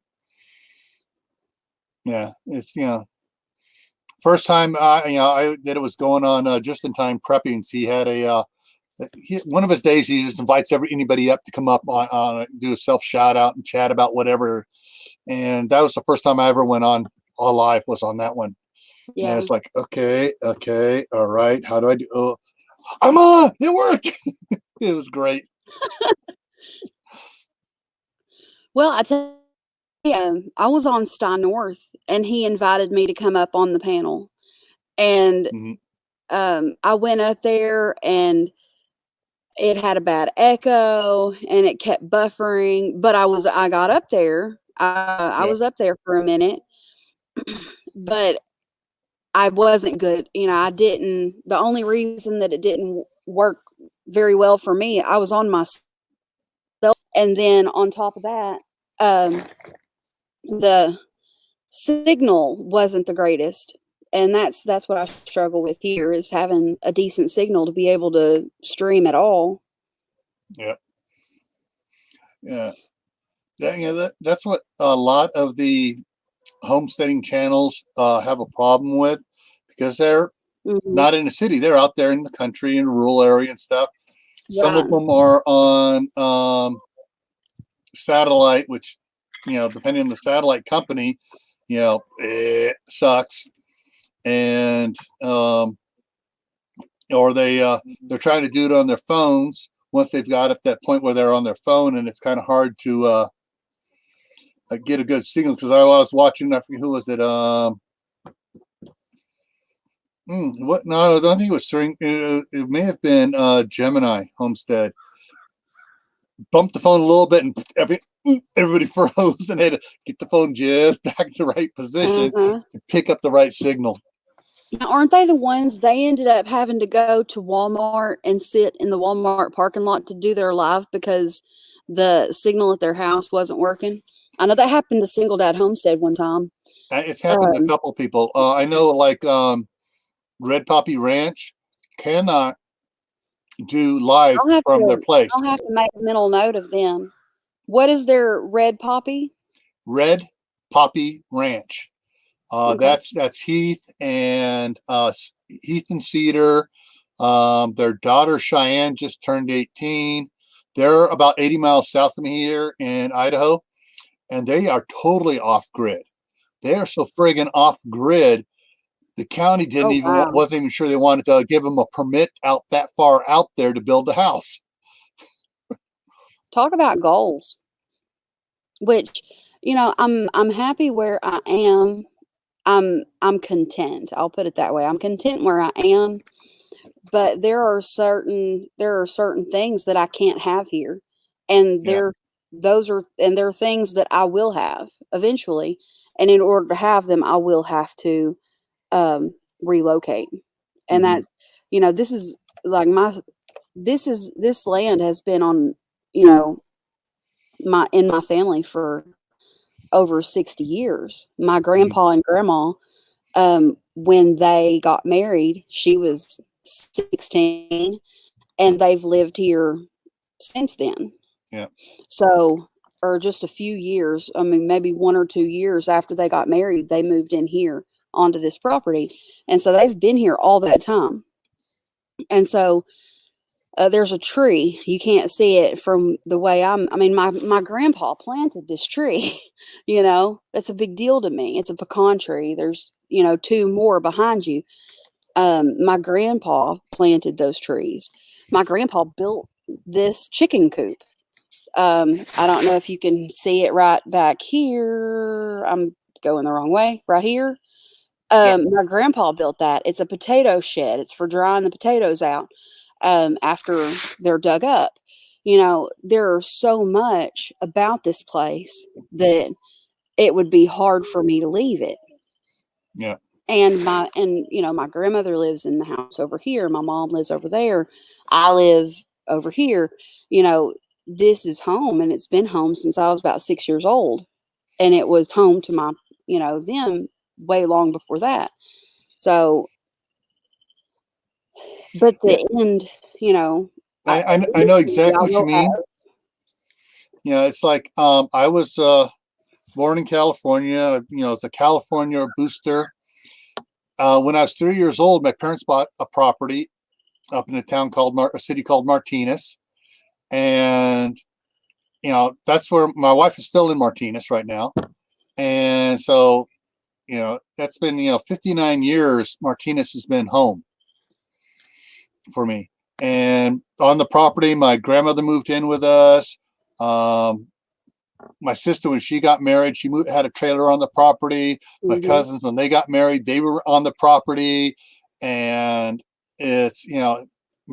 [SPEAKER 2] Yeah, it's first time I that it was going on just in time prepping. So he had one of his days he just invites anybody up to come up on do a self shout out and chat about whatever. And that was the first time I ever went on live was on that one. Yeah, and it's like okay, all right. How do I do? Oh, I'm on. It worked. It was great.
[SPEAKER 1] Well, I tell you, I was on Stein North, and he invited me to come up on the panel, and I went up there, and it had a bad echo, and it kept buffering. But I got up there. I was up there for a minute, but I wasn't good. I didn't. The only reason that it didn't work very well for me, I was on myself, and then on top of that, the signal wasn't the greatest, and that's what I struggle with here is having a decent signal to be able to stream at all.
[SPEAKER 2] Yep. Yeah. That's what a lot of the homesteading channels have a problem with, because they're not in the city. They're out there in the country, in a rural area and stuff. Some of them are on satellite, which, depending on the satellite company, it sucks. And or they're trying to do it on their phones once they've got at that point where they're on their phone, and it's kind of hard to get a good signal. Because I was watching, I forget who was it. What? No, I don't think it was String. It may have been Gemini Homestead. Bumped the phone a little bit, and everybody froze, and they had to get the phone just back in the right position to pick up the right signal.
[SPEAKER 1] Now, aren't they the ones they ended up having to go to Walmart and sit in the Walmart parking lot to do their live because the signal at their house wasn't working? I know that happened to Single Dad Homestead one time.
[SPEAKER 2] It's happened to a couple people. I know, like Red Poppy Ranch cannot do live from their place.
[SPEAKER 1] I'll have to make a mental note of them. What is their Red Poppy?
[SPEAKER 2] Red Poppy Ranch. That's Heath and Cedar. Their daughter Cheyenne just turned 18. They're about 80 miles south of me here in Idaho, and they are totally off grid. They are so friggin' off grid. The county wasn't even sure they wanted to give them a permit out that far out there to build a house.
[SPEAKER 1] Talk about goals. Which, I'm happy where I am. I'm content. I'll put it that way. I'm content where I am, but there are certain things that I can't have here, and there are things that I will have eventually, and in order to have them, I will have to relocate, and that's this is like this land has been on my family for over 60 years. My grandpa and grandma, when they got married, she was 16, and they've lived here since then.
[SPEAKER 2] Yeah.
[SPEAKER 1] So, or just a few years, I mean, maybe 1 or 2 years after they got married, they moved in here onto this property. And so they've been here all that time. And so there's a tree. You can't see it from the way my grandpa planted this tree, that's a big deal to me. It's a pecan tree. There's, 2 more behind you. My grandpa planted those trees. My grandpa built this chicken coop. I don't know if you can see it right back here. I'm going the wrong way. Right here. My grandpa built that. It's a potato shed. It's for drying the potatoes out after they're dug up. There's so much about this place that it would be hard for me to leave it.
[SPEAKER 2] Yeah.
[SPEAKER 1] And my grandmother lives in the house over here. My mom lives over there. I live over here. This is home, and it's been home since I was about 6 years old. And it was home to my, them way long before that. So, but the end,
[SPEAKER 2] I know exactly what you mean. It's like I was born in California. As a California booster. When I was 3 years old, my parents bought a property up in a city called Martinez, and that's where my wife is still in Martinez right now. And so, that's been 59 years. Martinez has been home for me. And on the property, my grandmother moved in with us. My sister, when she got married, had a trailer on the property. My cousins, when they got married, they were on the property. And it's,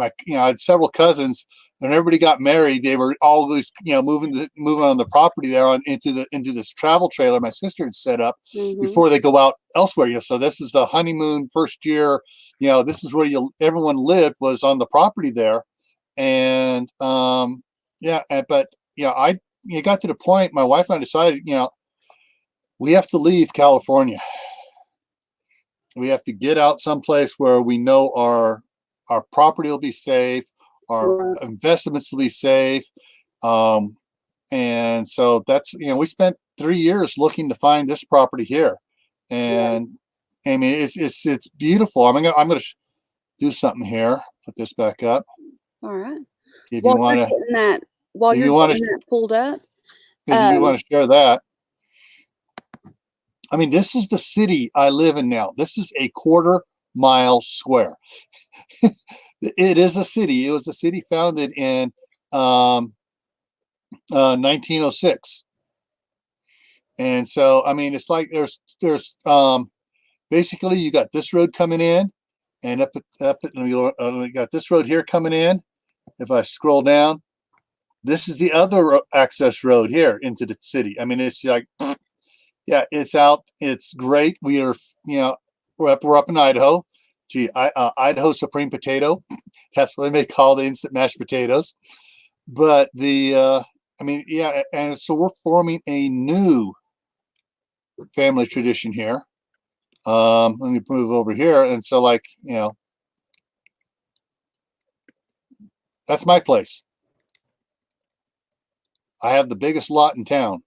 [SPEAKER 2] I had several cousins. When everybody got married, they were always, moving on the property there into this travel trailer my sister had set up before they go out elsewhere. So this is the honeymoon first year. This is where everyone lived, was on the property there, and but I it got to the point my wife and I decided, we have to leave California. We have to get out someplace where we know our property will be safe, our investments will be safe. And so that's, we spent 3 years looking to find this property here. And I mean, it's beautiful. I'm going to do something here. Put this back up.
[SPEAKER 1] All right.
[SPEAKER 2] If you want to,
[SPEAKER 1] while you're getting that pulled up,
[SPEAKER 2] if you want to share that. I mean, this is the city I live in now. This is a 1/4 mile square. It is a city. It was a city founded in 1906. And so, I mean, it's like there's basically you got this road coming in, and we got this road here coming in. If I scroll down, this is the other access road here into the city. I mean, it's like, yeah, it's out. It's great. We are, we're up in Idaho. Gee, Idaho Supreme Potato. That's what they call the instant mashed potatoes. But I mean, yeah, and so we're forming a new family tradition here. Let me move over here, and so that's my place. I have the biggest lot in town.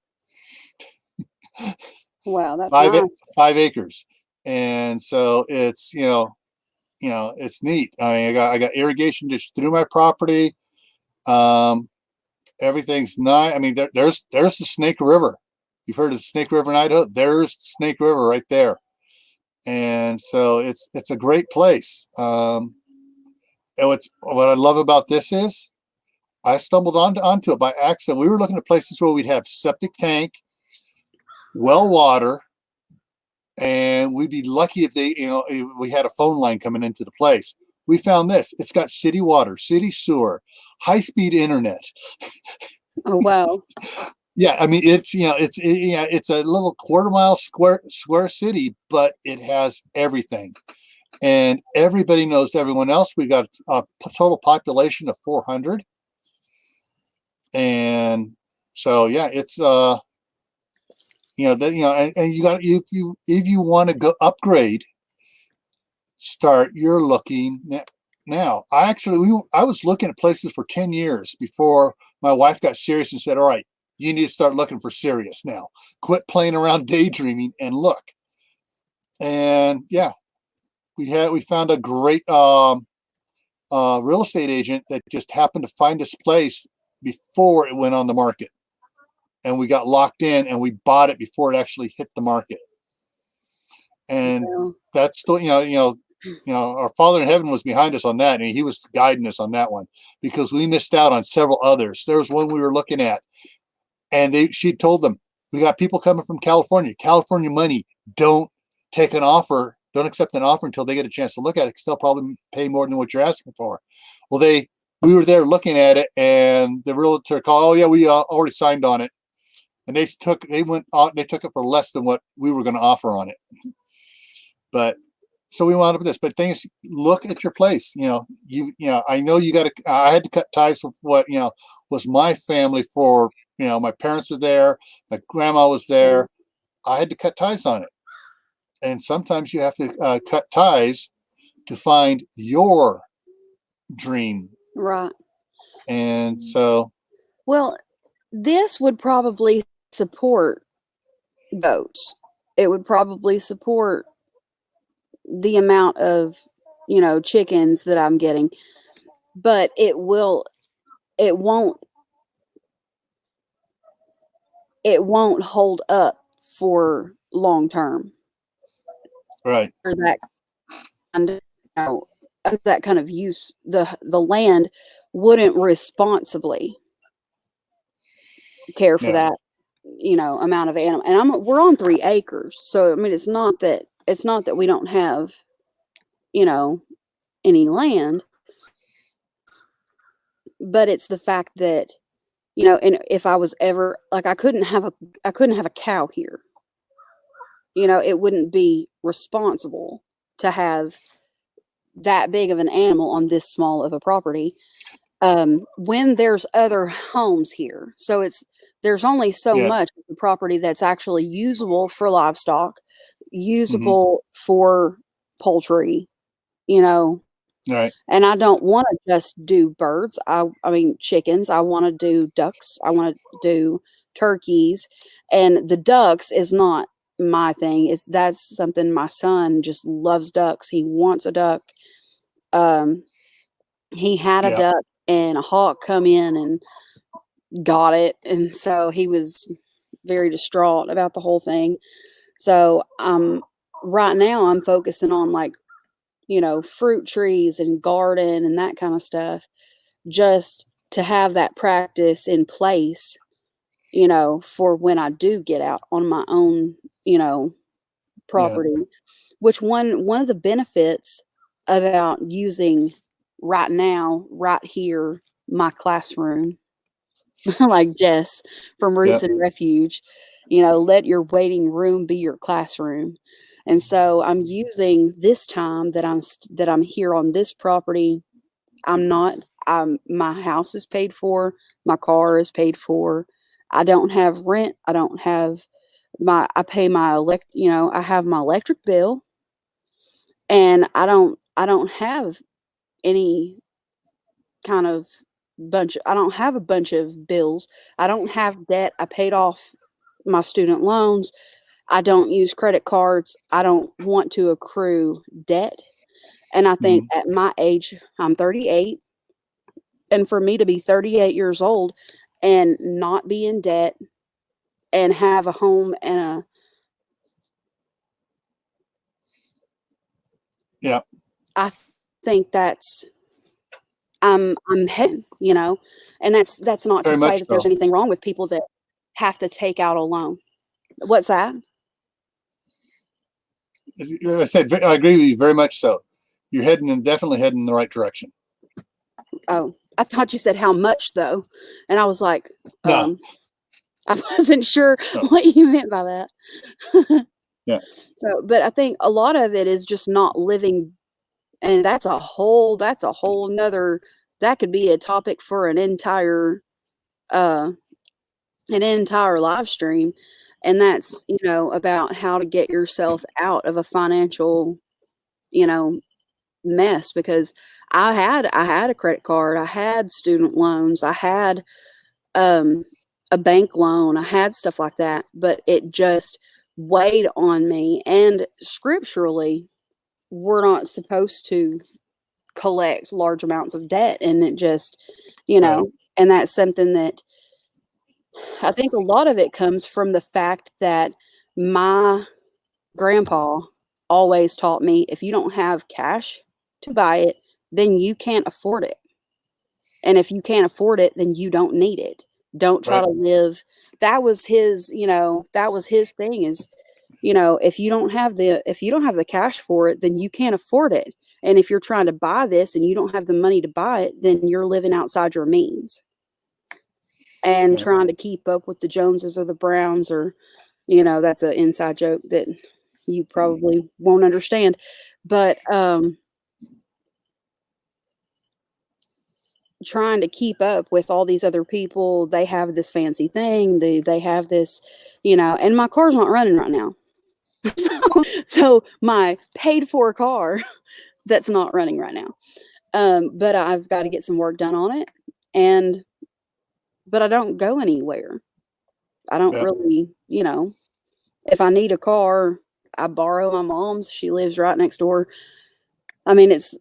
[SPEAKER 1] Wow, that's nice.
[SPEAKER 2] 5 acres, and so it's it's neat. I mean, I got irrigation just through my property. Everything's nice. I mean, there's the Snake River. You've heard of the Snake River in Idaho? There's Snake River right there, and so it's a great place. And what I love about this is I stumbled onto it by accident. We were looking at places where we'd have septic tank, well water, and we'd be lucky if if we had a phone line coming into the place. We found this. It's got city water, city sewer, high-speed internet.
[SPEAKER 1] Oh, wow.
[SPEAKER 2] Yeah, I mean, it's it's a little 1/4 mile square city, but it has everything, and everybody knows everyone else. We got a total population of 400, and so yeah, it's and you got, if you want to go upgrade, you're looking now. I was looking at places for 10 years before my wife got serious and said, all right, you need to start looking for serious now. Quit playing around daydreaming and look. And yeah, we found a great real estate agent that just happened to find this place before it went on the market. And we got locked in, and we bought it before it actually hit the market. And that's still, our Father in heaven was behind us on that, and he was guiding us on that one, because we missed out on several others. There was one we were looking at, and she told them, we got people coming from California money. Don't accept an offer until they get a chance to look at it, because they'll probably pay more than what you're asking for. Well, we were there looking at it, and the realtor called, oh yeah, we already signed on it. And they took it for less than what we were going to offer on it. But so we wound up with this. But things, look at your place. I know I had to cut ties with what was my family for. My parents were there, my grandma was there. I had to cut ties on it. And sometimes you have to cut ties to find your dream.
[SPEAKER 1] Right.
[SPEAKER 2] And so,
[SPEAKER 1] well, this would probably support goats. It would probably support the amount of chickens that I'm getting, but it won't hold up for long term,
[SPEAKER 2] right?
[SPEAKER 1] For that that kind of use. The land wouldn't responsibly care for that amount of animal. And we're on 3 acres, so I mean, it's not that we don't have any land, but it's the fact that, and if I was ever like, I couldn't have a cow here. It wouldn't be responsible to have that big of an animal on this small of a property. When there's other homes here, so there's only so
[SPEAKER 2] Yeah.
[SPEAKER 1] much of the property that's actually usable for livestock,
[SPEAKER 2] Mm-hmm.
[SPEAKER 1] usable for poultry, you know,
[SPEAKER 2] All right.
[SPEAKER 1] and I don't want to just do birds. I mean chickens. I want to do ducks. I want to do turkeys, and the ducks is not my thing. That's something my son just loves ducks. He wants a duck. Um, he had a
[SPEAKER 2] Yeah.
[SPEAKER 1] duck, and a hawk come in and got it, and so he was very distraught about the whole thing. So right now I'm focusing on like fruit trees and garden and that kind of stuff, just to have that practice in place, for when I do get out on my own,
[SPEAKER 2] Yeah.
[SPEAKER 1] property. Which one of the benefits about using right now, right here, my classroom, like Jess from
[SPEAKER 2] Yeah.
[SPEAKER 1] Roots and Refuge, let your waiting room be your classroom. And so I'm using this time that I'm here on this property. I'm not. My house is paid for. My car is paid for. I don't have rent. I don't have I pay my I have my electric bill, and I don't have any kind of I don't have a bunch of bills. I don't have debt. I paid off my student loans. I don't use credit cards. I don't want to accrue debt. And I think
[SPEAKER 2] Mm-hmm.
[SPEAKER 1] at my age, I'm 38, and for me to be 38 years old and not be in debt and have a home and
[SPEAKER 2] Yeah.
[SPEAKER 1] I think that's I'm heading, and that's not to
[SPEAKER 2] Very
[SPEAKER 1] say
[SPEAKER 2] much
[SPEAKER 1] that there's
[SPEAKER 2] so.
[SPEAKER 1] anything wrong with people that have to take out a loan. What's that?
[SPEAKER 2] As I said, I agree with you very much so. You're definitely heading in the right direction.
[SPEAKER 1] Oh, I thought you said how much though, and I was like,
[SPEAKER 2] No.
[SPEAKER 1] I wasn't sure
[SPEAKER 2] No.
[SPEAKER 1] what you meant by that.
[SPEAKER 2] Yeah.
[SPEAKER 1] So, but I think a lot of it is just not living, and that's a whole nother, that could be a topic for uh an entire live stream, and that's about how to get yourself out of a financial you know mess, because I had a credit card, I had student loans, I had um a bank loan, I had stuff like that, but it just weighed on me. And scripturally, we're not supposed to collect large amounts of debt, and it just
[SPEAKER 2] Right.
[SPEAKER 1] and that's something that I think a lot of it comes from the fact that my grandpa always taught me, if you don't have cash to buy it, then you can't afford it. And if you can't afford it, then you don't need it. Don't try
[SPEAKER 2] Right.
[SPEAKER 1] to live. That was his thing is, if you don't have the cash for it, then you can't afford it. And if you're trying to buy this and you don't have the money to buy it, then you're living outside your means and
[SPEAKER 2] Yeah.
[SPEAKER 1] trying to keep up with the Joneses or the Browns, or that's an inside joke that you probably won't understand. But trying to keep up with all these other people, they have this fancy thing, they have this, and my car's not running right now. So my paid for car that's not running right now. But I've got to get some work done on it, and but I don't go anywhere. I don't
[SPEAKER 2] Yeah.
[SPEAKER 1] really, if I need a car, I borrow my mom's. She lives right next door. I mean, it's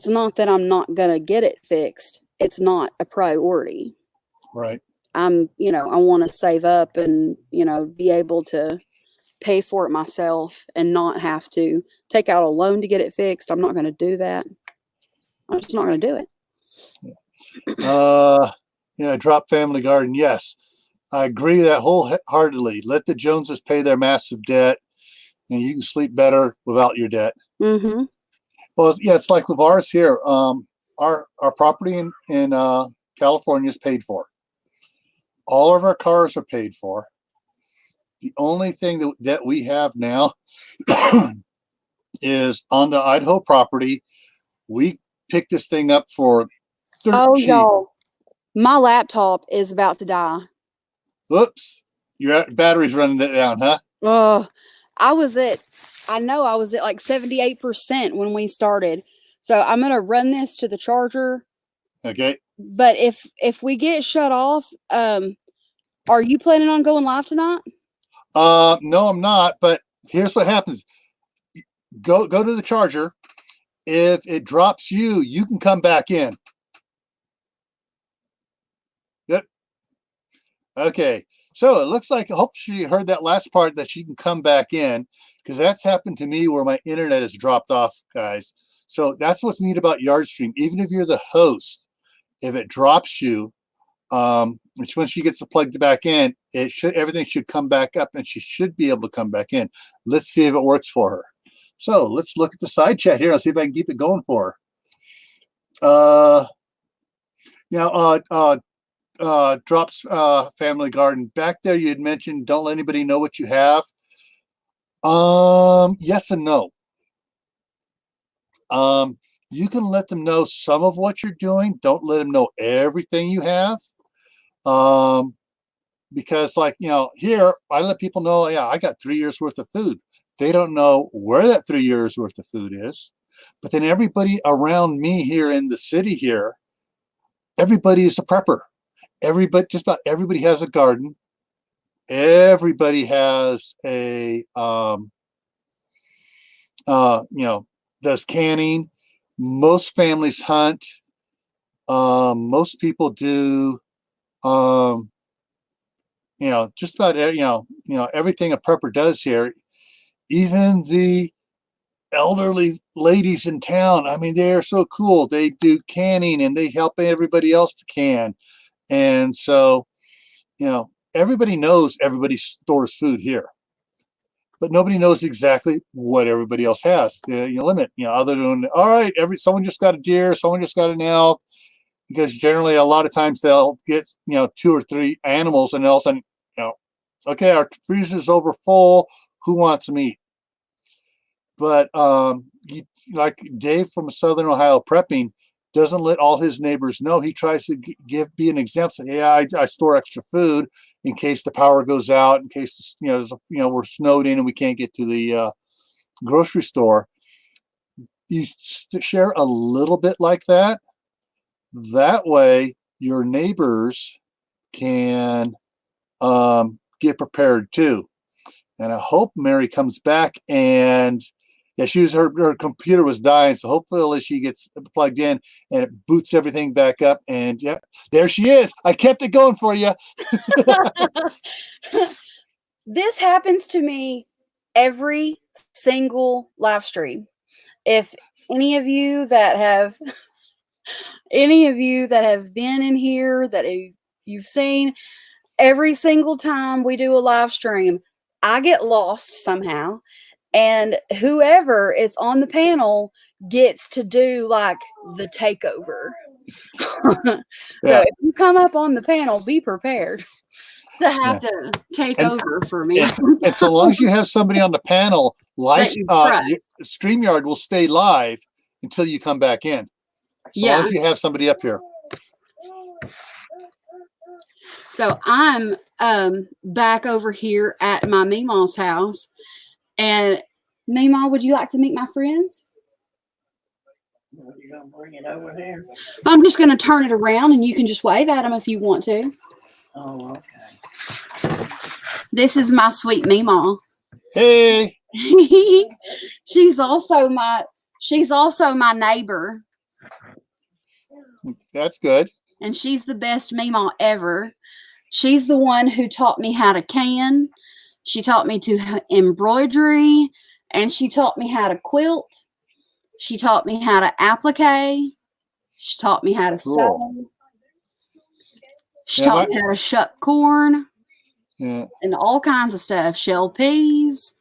[SPEAKER 1] not that I'm not gonna get it fixed. It's not a priority.
[SPEAKER 2] Right.
[SPEAKER 1] I want to save up and, be able to pay for it myself and not have to take out a loan to get it fixed. I'm not going to do that. I'm just not going to do it.
[SPEAKER 2] Yeah. Drop family garden. Yes. I agree that wholeheartedly. Let the Joneses pay their massive debt, and you can sleep better without your debt.
[SPEAKER 1] Mm-hmm.
[SPEAKER 2] Well, yeah, it's like with ours here. Our property in California is paid for. All of our cars are paid for. The only thing that we have now is on the Idaho property. We picked this thing up for dirt
[SPEAKER 1] Oh,
[SPEAKER 2] cheap.
[SPEAKER 1] y'all, my laptop is about to die.
[SPEAKER 2] Oops, your battery's running it down, huh?
[SPEAKER 1] I was at like 78% when we started. So I'm gonna run this to the charger.
[SPEAKER 2] Okay.
[SPEAKER 1] But if we get shut off, are you planning on going live tonight?
[SPEAKER 2] No, I'm not. But here's what happens: go to the charger. If it drops you, you can come back in. Yep. Okay. So it looks like, I hope she heard that last part, that she can come back in, because that's happened to me where my internet has dropped off, guys. So that's what's neat about Yardstream. Even if you're the host, if it drops you, which when she gets plugged back in, everything should come back up and she should be able to come back in. Let's see if it works for her. So let's look at the side chat here and see if I can keep it going for her. Now, Drops Family Garden, back there you had mentioned don't let anybody know what you have. Yes and no. You can let them know some of what you're doing. Don't let them know everything you have. Because here I let people know, yeah, I got 3 years worth of food. They don't know where that 3 years worth of food is. But then everybody around me here in the city here, everybody is a prepper. Just about everybody has a garden. Everybody has does canning. Most families hunt. Most people do, just about, everything a prepper does here. Even the elderly ladies in town, I mean, they are so cool. They do canning and they help everybody else to can. And so, everybody knows everybody stores food here, but nobody knows exactly what everybody else has. The limit, other than, all right, someone just got a deer, someone just got an elk, because generally a lot of times they'll get 2 or 3 animals, and all of a sudden, okay, our freezer's over full. Who wants meat? But like Dave from Southern Ohio Prepping doesn't let all his neighbors know. He tries to be an example. Say, yeah, I store extra food in case the power goes out, in case we're snowed in and we can't get to the grocery store. You share a little bit like that. That way, your neighbors can get prepared too. And I hope Mary comes back, and yeah, her computer was dying, so hopefully she gets plugged in and it boots everything back up. And yeah, there she is. I kept it going for you.
[SPEAKER 1] This happens to me every single live stream. If any of you that have been in here that you've seen, every single time we do a live stream, I get lost somehow, and whoever is on the panel gets to do like the takeover. So if you come up on the panel, be prepared to have to take over for me.
[SPEAKER 2] And so long as you have somebody on the panel, StreamYard will stay live until you come back in. So long as you have somebody up here.
[SPEAKER 1] So I'm back over here at my Meemaw's house. And Meemaw, would you like to meet my friends?
[SPEAKER 6] You're going to bring it over here?
[SPEAKER 1] I'm just going to turn it around and you can just wave at them if you want to.
[SPEAKER 6] Oh, okay.
[SPEAKER 1] This is my sweet Meemaw.
[SPEAKER 2] Hey.
[SPEAKER 1] She's also my neighbor.
[SPEAKER 2] That's good.
[SPEAKER 1] And she's the best Meemaw ever. She's the one who taught me how to can. She taught me to embroidery, and she taught me how to quilt. She taught me how to applique. She taught me how to sew. She taught me how to shuck corn.
[SPEAKER 2] Yeah.
[SPEAKER 1] And all kinds of stuff. Shell peas.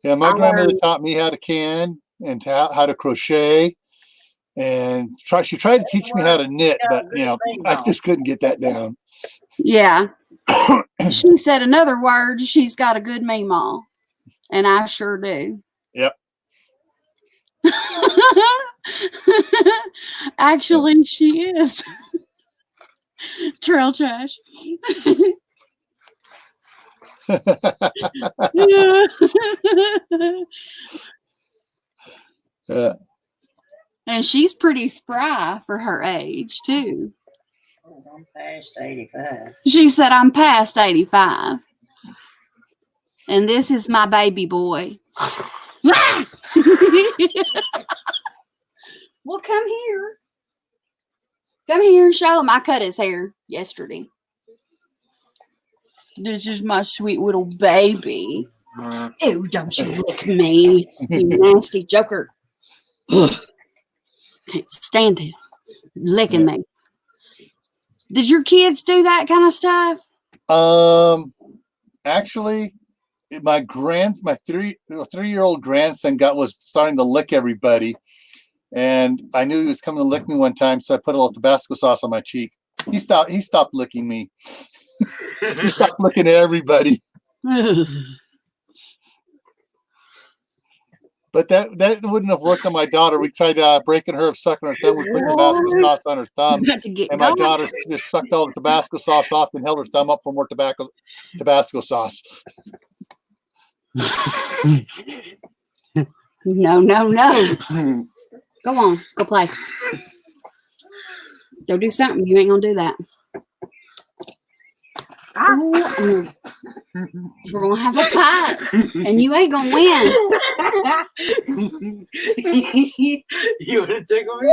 [SPEAKER 2] Yeah, my grandmother taught me how to can and how to crochet. And she tried to teach me how to knit, but I just couldn't get that down.
[SPEAKER 1] Yeah. She said another word, she's got a good meemaw. And I sure do.
[SPEAKER 2] Yep.
[SPEAKER 1] Actually, she is. Trail trash. And she's pretty spry for her age, too.
[SPEAKER 6] I'm past 85.
[SPEAKER 1] She said, I'm past 85. And this is my baby boy. Well, come here. Come here and show him. I cut his hair yesterday. This is my sweet little baby. Ew, don't you lick me, you nasty joker. Can't stand it. Licking me. Did your kids do that kind of stuff?
[SPEAKER 2] Actually, my 3-year-old grandson was starting to lick everybody, and I knew he was coming to lick me one time, so I put a little Tabasco sauce on my cheek. He stopped licking me. He stopped looking at everybody. But that wouldn't have worked on my daughter. We tried breaking her of sucking her thumb. We put Tabasco sauce on her thumb, and my daughter just sucked all the Tabasco sauce off and held her thumb up for more Tabasco sauce.
[SPEAKER 1] No. Go on, go play. Go do something. You ain't gonna do that. Ooh, we're gonna have a fight, and you ain't gonna win.
[SPEAKER 6] You want to tickle me?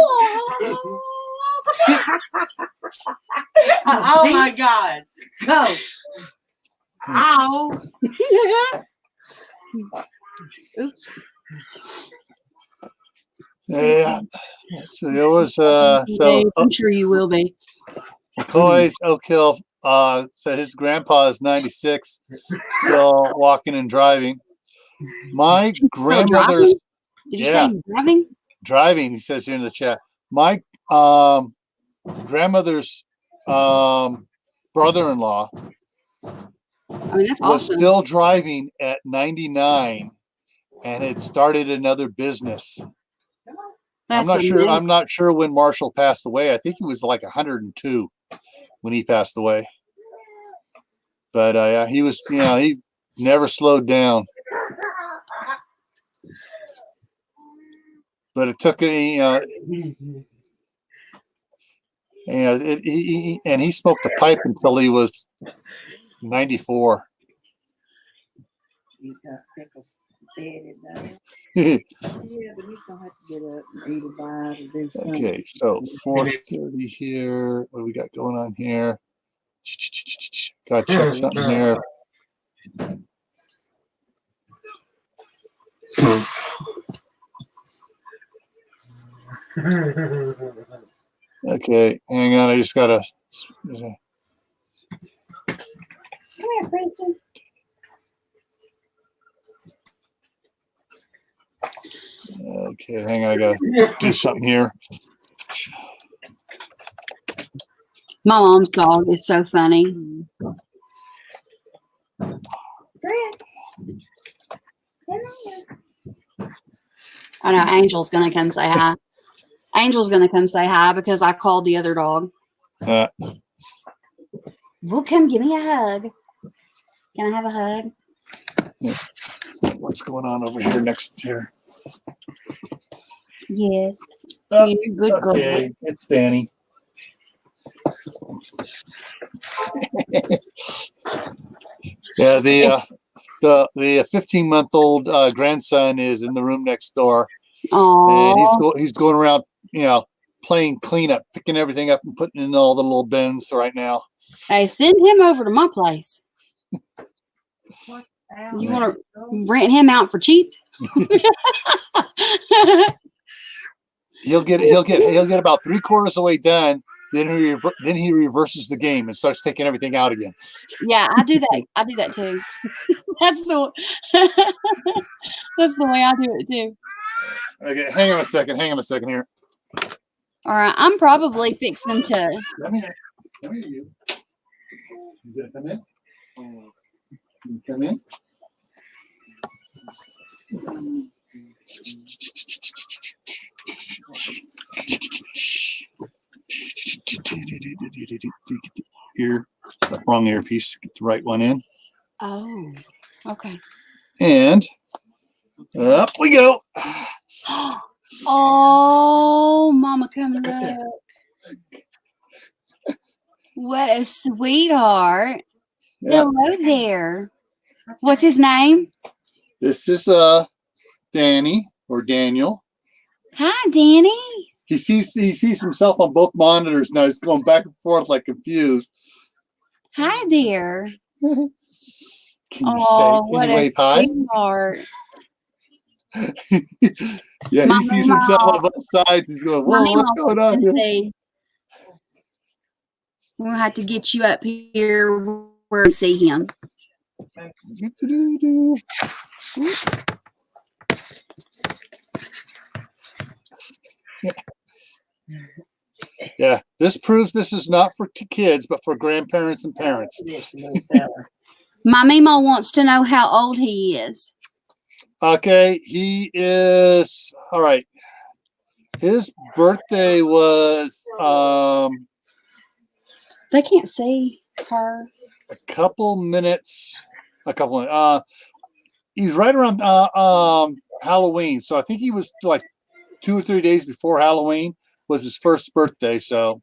[SPEAKER 6] Oh my God! Go! Ow!
[SPEAKER 1] Oops.
[SPEAKER 2] Yeah. So it was
[SPEAKER 1] I'm sure you will be.
[SPEAKER 2] McCoy's Oak Hill said his grandpa is 96, still walking and driving. My grandmother's
[SPEAKER 1] Did you say driving?
[SPEAKER 2] Driving, he says here in the chat. My grandmother's brother-in-law
[SPEAKER 1] that's
[SPEAKER 2] was
[SPEAKER 1] awesome.
[SPEAKER 2] still driving at 99 and had started another business. I'm not sure when Marshall passed away. I think he was like 102 when he passed away. But he was, he never slowed down. But it took he smoked a pipe until he was 94.
[SPEAKER 6] You got pickles bedded down. Yeah, but he's gonna have to get up and eat a bite or do something.
[SPEAKER 2] Okay, so 4:30 here. What do we got going on here? Gotta check something here. Okay, hang on. I just gotta.
[SPEAKER 1] Come here, Princeton.
[SPEAKER 2] Okay, hang on. I gotta do something here.
[SPEAKER 1] My mom's dog is so funny. I know Angel's gonna come say hi. Angel's gonna come say hi because I called the other dog. Well, come give me a hug. Can I have a hug?
[SPEAKER 2] Yeah. What's going on over here next here?
[SPEAKER 1] Yes. You're a good girl.
[SPEAKER 2] Okay, it's Danny. Yeah, the 15-month-old grandson is in the room next door.
[SPEAKER 1] Aww.
[SPEAKER 2] And he's going around, playing cleanup, picking everything up and putting in all the little bins right now.
[SPEAKER 1] Hey, send him over to my place. You want to rent him out for cheap?
[SPEAKER 2] He'll get about 3/4 of the way done. Then he reverses the game and starts taking everything out again.
[SPEAKER 1] Yeah, I do that. I do that too. That's the way I do it too.
[SPEAKER 2] Okay, hang on a second here.
[SPEAKER 1] All right, I'm probably fixing to.
[SPEAKER 2] Come here. Come here, you. You gonna come in? You come in? Ear, wrong earpiece. Get the right one in.
[SPEAKER 1] Oh, okay.
[SPEAKER 2] And up we go.
[SPEAKER 1] Oh, Mama comes
[SPEAKER 2] Right there.
[SPEAKER 1] up. What a sweetheart.
[SPEAKER 2] Yep.
[SPEAKER 1] Hello there. What's his name?
[SPEAKER 2] This is Danny or Daniel.
[SPEAKER 1] Hi, Danny.
[SPEAKER 2] He sees himself on both monitors now. He's going back and forth like confused.
[SPEAKER 1] Hi there.
[SPEAKER 2] Can you
[SPEAKER 1] Oh,
[SPEAKER 2] say?
[SPEAKER 1] what
[SPEAKER 2] Can you
[SPEAKER 1] a
[SPEAKER 2] wave hi?
[SPEAKER 1] sweetheart.
[SPEAKER 2] Yeah,
[SPEAKER 1] My
[SPEAKER 2] he sees himself on
[SPEAKER 1] mama,
[SPEAKER 2] both sides. He's going,
[SPEAKER 1] my
[SPEAKER 2] whoa, what's
[SPEAKER 1] mama
[SPEAKER 2] going
[SPEAKER 1] wants
[SPEAKER 2] on
[SPEAKER 1] to
[SPEAKER 2] here?
[SPEAKER 1] see. We'll have to get you up here where we see him.
[SPEAKER 2] Yeah, this proves this is not for kids, but for grandparents and parents.
[SPEAKER 1] My Mima wants to know how old he is.
[SPEAKER 2] Okay, he is, all right. His birthday was
[SPEAKER 1] They can't see her.
[SPEAKER 2] a couple minutes. He's right around Halloween. So I think he was like 2 or 3 days before Halloween was his first birthday. So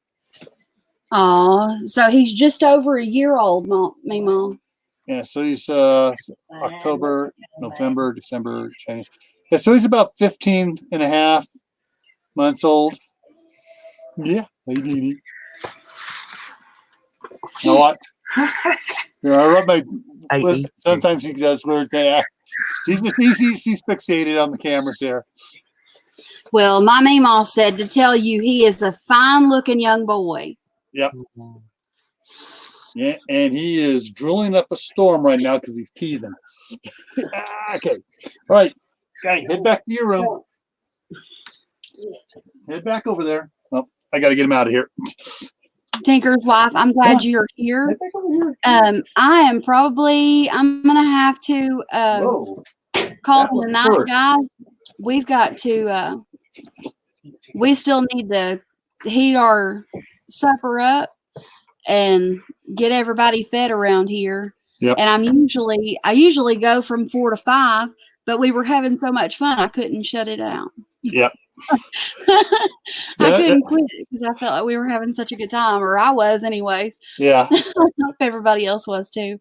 [SPEAKER 1] Oh, so he's just over a year old, Mima.
[SPEAKER 2] yeah, so he's October, November, December, January. Yeah, so he's about 15 and a half months old. Yeah, hey, Dee. You know what? You know, I rub my. Sometimes he does weird things. He's fixated on the cameras here.
[SPEAKER 1] Well, my Mima said to tell you he is a fine-looking young boy.
[SPEAKER 2] Yep. Yeah, and he is drooling up a storm right now because he's teething. Okay. All right. Okay, head back to your room. Head back over there. Oh, I got to get him out of here.
[SPEAKER 1] Tinker's wife, I'm glad you're here.
[SPEAKER 2] Head back over here.
[SPEAKER 1] I'm gonna have to
[SPEAKER 2] Whoa.
[SPEAKER 1] call
[SPEAKER 2] That
[SPEAKER 1] it
[SPEAKER 2] was
[SPEAKER 1] a night,
[SPEAKER 2] first.
[SPEAKER 1] guys. We've got to we still need to heat our supper up and get everybody fed around here.
[SPEAKER 2] Yep.
[SPEAKER 1] And I usually go from 4 to 5, but we were having so much fun I couldn't shut it out.
[SPEAKER 2] Yep.
[SPEAKER 1] I
[SPEAKER 2] Yeah,
[SPEAKER 1] couldn't quit it because I felt like we were having such a good time, or I was anyways.
[SPEAKER 2] yeah.
[SPEAKER 1] I hope everybody else was too.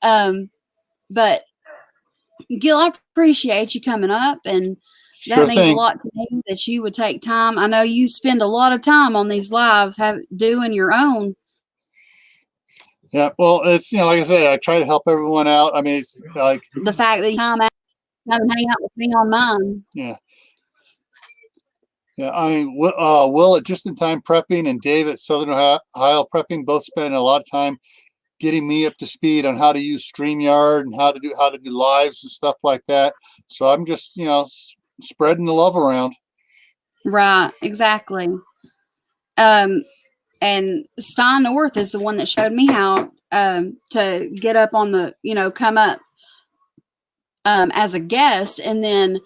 [SPEAKER 1] But Gil, I appreciate you coming up, and
[SPEAKER 2] Sure
[SPEAKER 1] that means a
[SPEAKER 2] thing.
[SPEAKER 1] lot to me that you would take time. I know you spend a lot of time on these lives doing your own.
[SPEAKER 2] Yeah. Well, it's, you know, like I say, I try to help everyone out. I mean, it's like,
[SPEAKER 1] The fact that you come and hang out with me on mine.
[SPEAKER 2] yeah. Yeah, I mean, Will at Just in Time Prepping and Dave at Southern Ohio Prepping both spend a lot of time getting me up to speed on how to use StreamYard and how to do lives and stuff like that. So I'm just, you know, spreading the love around.
[SPEAKER 1] Right, exactly. And Stein North is the one that showed me how to get up on the, come up as a guest, and then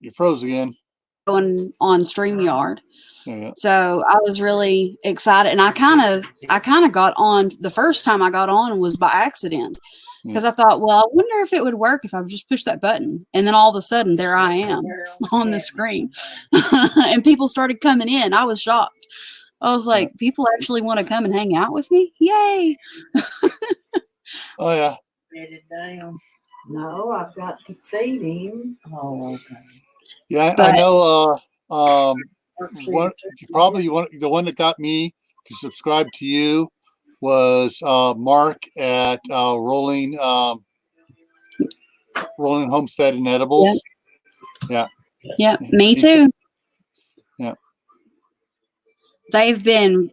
[SPEAKER 2] You froze again.
[SPEAKER 1] going on StreamYard.
[SPEAKER 2] Yeah.
[SPEAKER 1] So I was really excited, and I kind of got on. The first time I got on was by accident because I thought, well, I wonder if it would work if I just push that button, and then all of a sudden there I am on the screen, and people started coming in. I was shocked. I was like, people actually want to come and hang out with me? Yay!
[SPEAKER 2] Oh yeah.
[SPEAKER 6] No, I've got to feed him. Oh, okay.
[SPEAKER 2] Yeah, I know. The one that got me to subscribe to you was Mark at Rolling Homestead and Edibles.
[SPEAKER 1] Yep.
[SPEAKER 2] Yeah.
[SPEAKER 1] Yep, me too.
[SPEAKER 2] Yeah.
[SPEAKER 1] They've been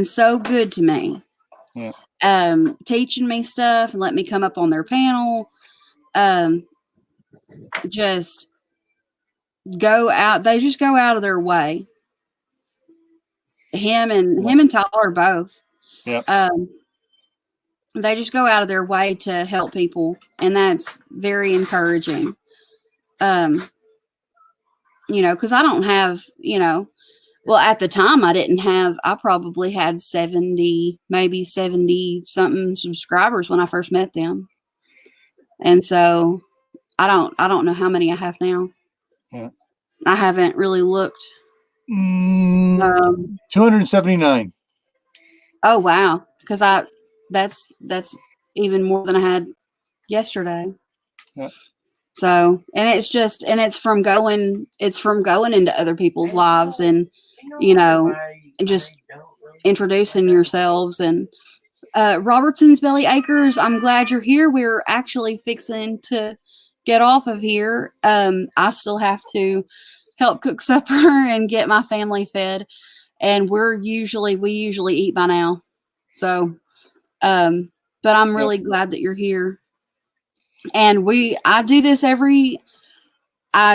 [SPEAKER 1] so good to me.
[SPEAKER 2] Yeah.
[SPEAKER 1] teaching me stuff and let me come up on their panel. Just go out. They just go out of their way. Him and Tyler both.
[SPEAKER 2] Yep.
[SPEAKER 1] They just go out of their way to help people, and that's very encouraging. Because I don't have, well, at the time I probably had 70, maybe 70 something subscribers when I first met them. And so I don't know how many I have now.
[SPEAKER 2] Yeah.
[SPEAKER 1] I haven't really looked.
[SPEAKER 2] 279.
[SPEAKER 1] Oh, wow. Because that's even more than I had yesterday.
[SPEAKER 2] Yeah.
[SPEAKER 1] So, and it's from going into other people's lives and, and just introducing yourselves. And Robertson's Belly Acres, I'm glad you're here. We're actually fixing to get off of here. I still have to help cook supper and get my family fed. And we usually eat by now. So, but I'm really glad that you're here. And I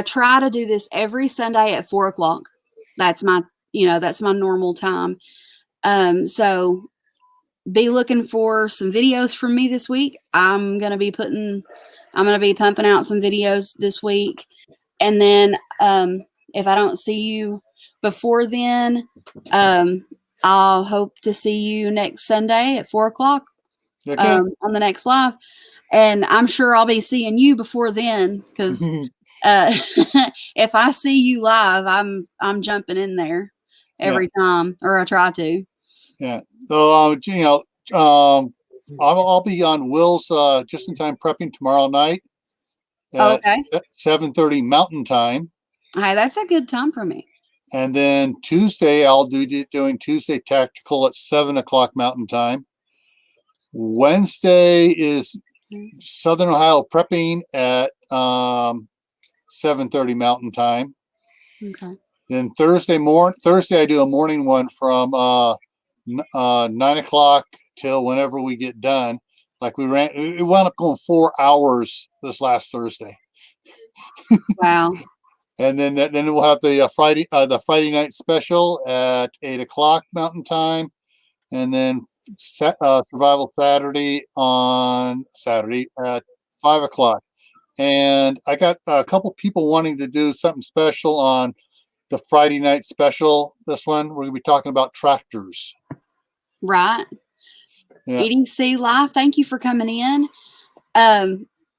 [SPEAKER 1] try to do this every Sunday at 4:00. That's my normal time. So be looking for some videos from me this week. I'm going to be pumping out some videos this week. And then, if I don't see you before then, I'll hope to see you next Sunday at 4:00,
[SPEAKER 2] Okay.
[SPEAKER 1] on the next live. And I'm sure I'll be seeing you before then, because if I see you live, I'm jumping in there every time, or I try to.
[SPEAKER 2] Yeah. So I'll be on Will's just in time prepping tomorrow night at 7:30 Mountain Time.
[SPEAKER 1] Hey, that's a good time for me.
[SPEAKER 2] And then Tuesday I'll doing Tuesday Tactical at 7:00 Mountain Time. Wednesday is Southern Ohio prepping at 7:30 Mountain Time.
[SPEAKER 1] Okay.
[SPEAKER 2] Then Thursday I do a morning one from 9:00 till whenever we get done. Like we wound up going 4 hours this last Thursday.
[SPEAKER 1] Wow.
[SPEAKER 2] And then we'll have the Friday night special at 8:00 Mountain Time, and then Survival Saturday on Saturday at 5:00. And I got a couple people wanting to do something special on the Friday night special. This one, we're going to be talking about tractors.
[SPEAKER 1] Right.
[SPEAKER 2] Yeah.
[SPEAKER 1] EDC Live, thank you for coming in.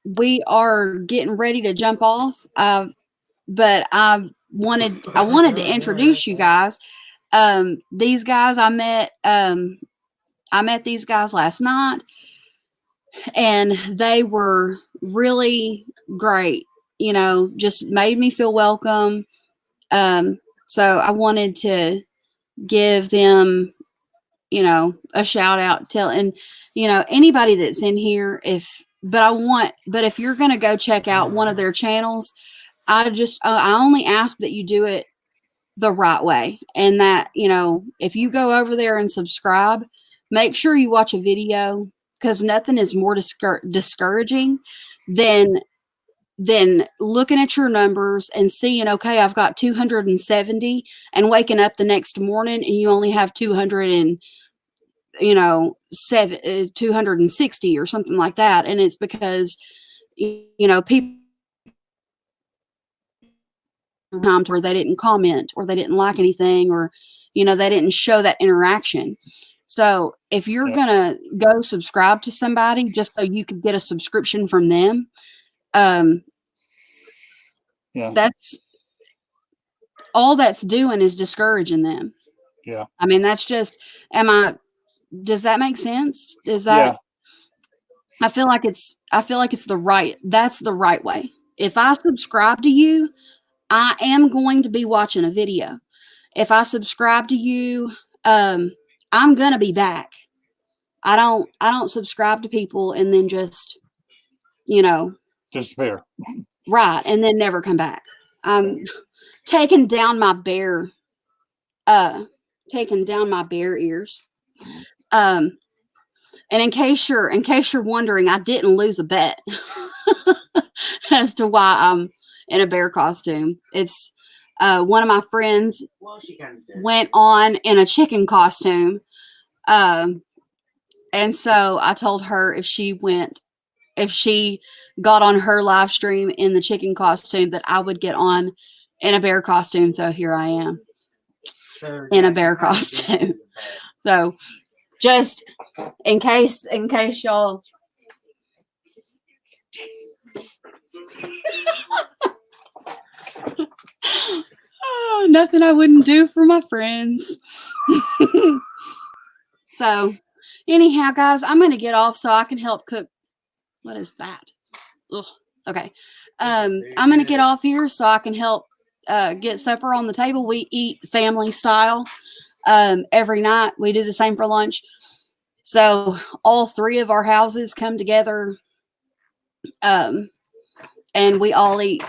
[SPEAKER 1] We are getting ready to jump off, but I wanted to introduce you guys. These guys I met these guys last night, and they were really great. Just made me feel welcome. So I wanted to give them, a shout out, and anybody that's in here, but if you're going to go check out one of their channels, I only ask that you do it the right way. And that, if you go over there and subscribe, make sure you watch a video, because nothing is more discouraging than looking at your numbers and seeing, okay, I've got 270, and waking up the next morning and you only have 260 or something like that. And it's because, people times where they didn't comment, or they didn't like anything, or, they didn't show that interaction. So if you're going to go subscribe to somebody just so you could get a subscription from them, that's all that's doing is discouraging them.
[SPEAKER 2] Yeah.
[SPEAKER 1] I mean, that's just, does that make sense? Is that,
[SPEAKER 2] yeah.
[SPEAKER 1] I feel like it's that's the right way. If I subscribe to you, I am going to be watching a video. If I subscribe to you, I'm going to be back. I don't subscribe to people and then just,
[SPEAKER 2] disappear.
[SPEAKER 1] Right. And then never come back. I'm taking down my bear ears. And in case you're wondering, I didn't lose a bet as to why I'm in a bear costume. It's one of my friends went on in a chicken costume. And so I told her if she got on her live stream in the chicken costume, that I would get on in a bear costume. So here I am in a bear costume. So just in case y'all. Oh, nothing I wouldn't do for my friends. So anyhow, guys, I'm going to get off so I can help cook. What is that? Ugh. Okay. I'm going to get off here so I can help get supper on the table. We eat family style every night. We do the same for lunch. So all three of our houses come together and we all eat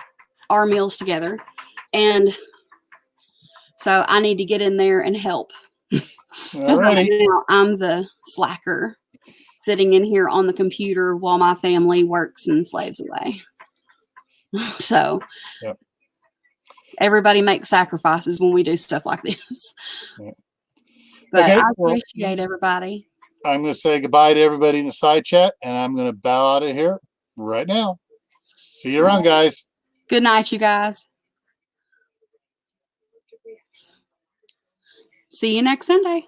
[SPEAKER 1] our meals together. And so I need to get in there and help. Right now, I'm the slacker sitting in here on the computer while my family works and slaves away. So yep. Everybody makes sacrifices when we do stuff like this. Yep. But okay, I appreciate everybody.
[SPEAKER 2] I'm going to say goodbye to everybody in the side chat, and I'm going to bow out of here right now. See you around, guys.
[SPEAKER 1] Good night, you guys. See you next Sunday.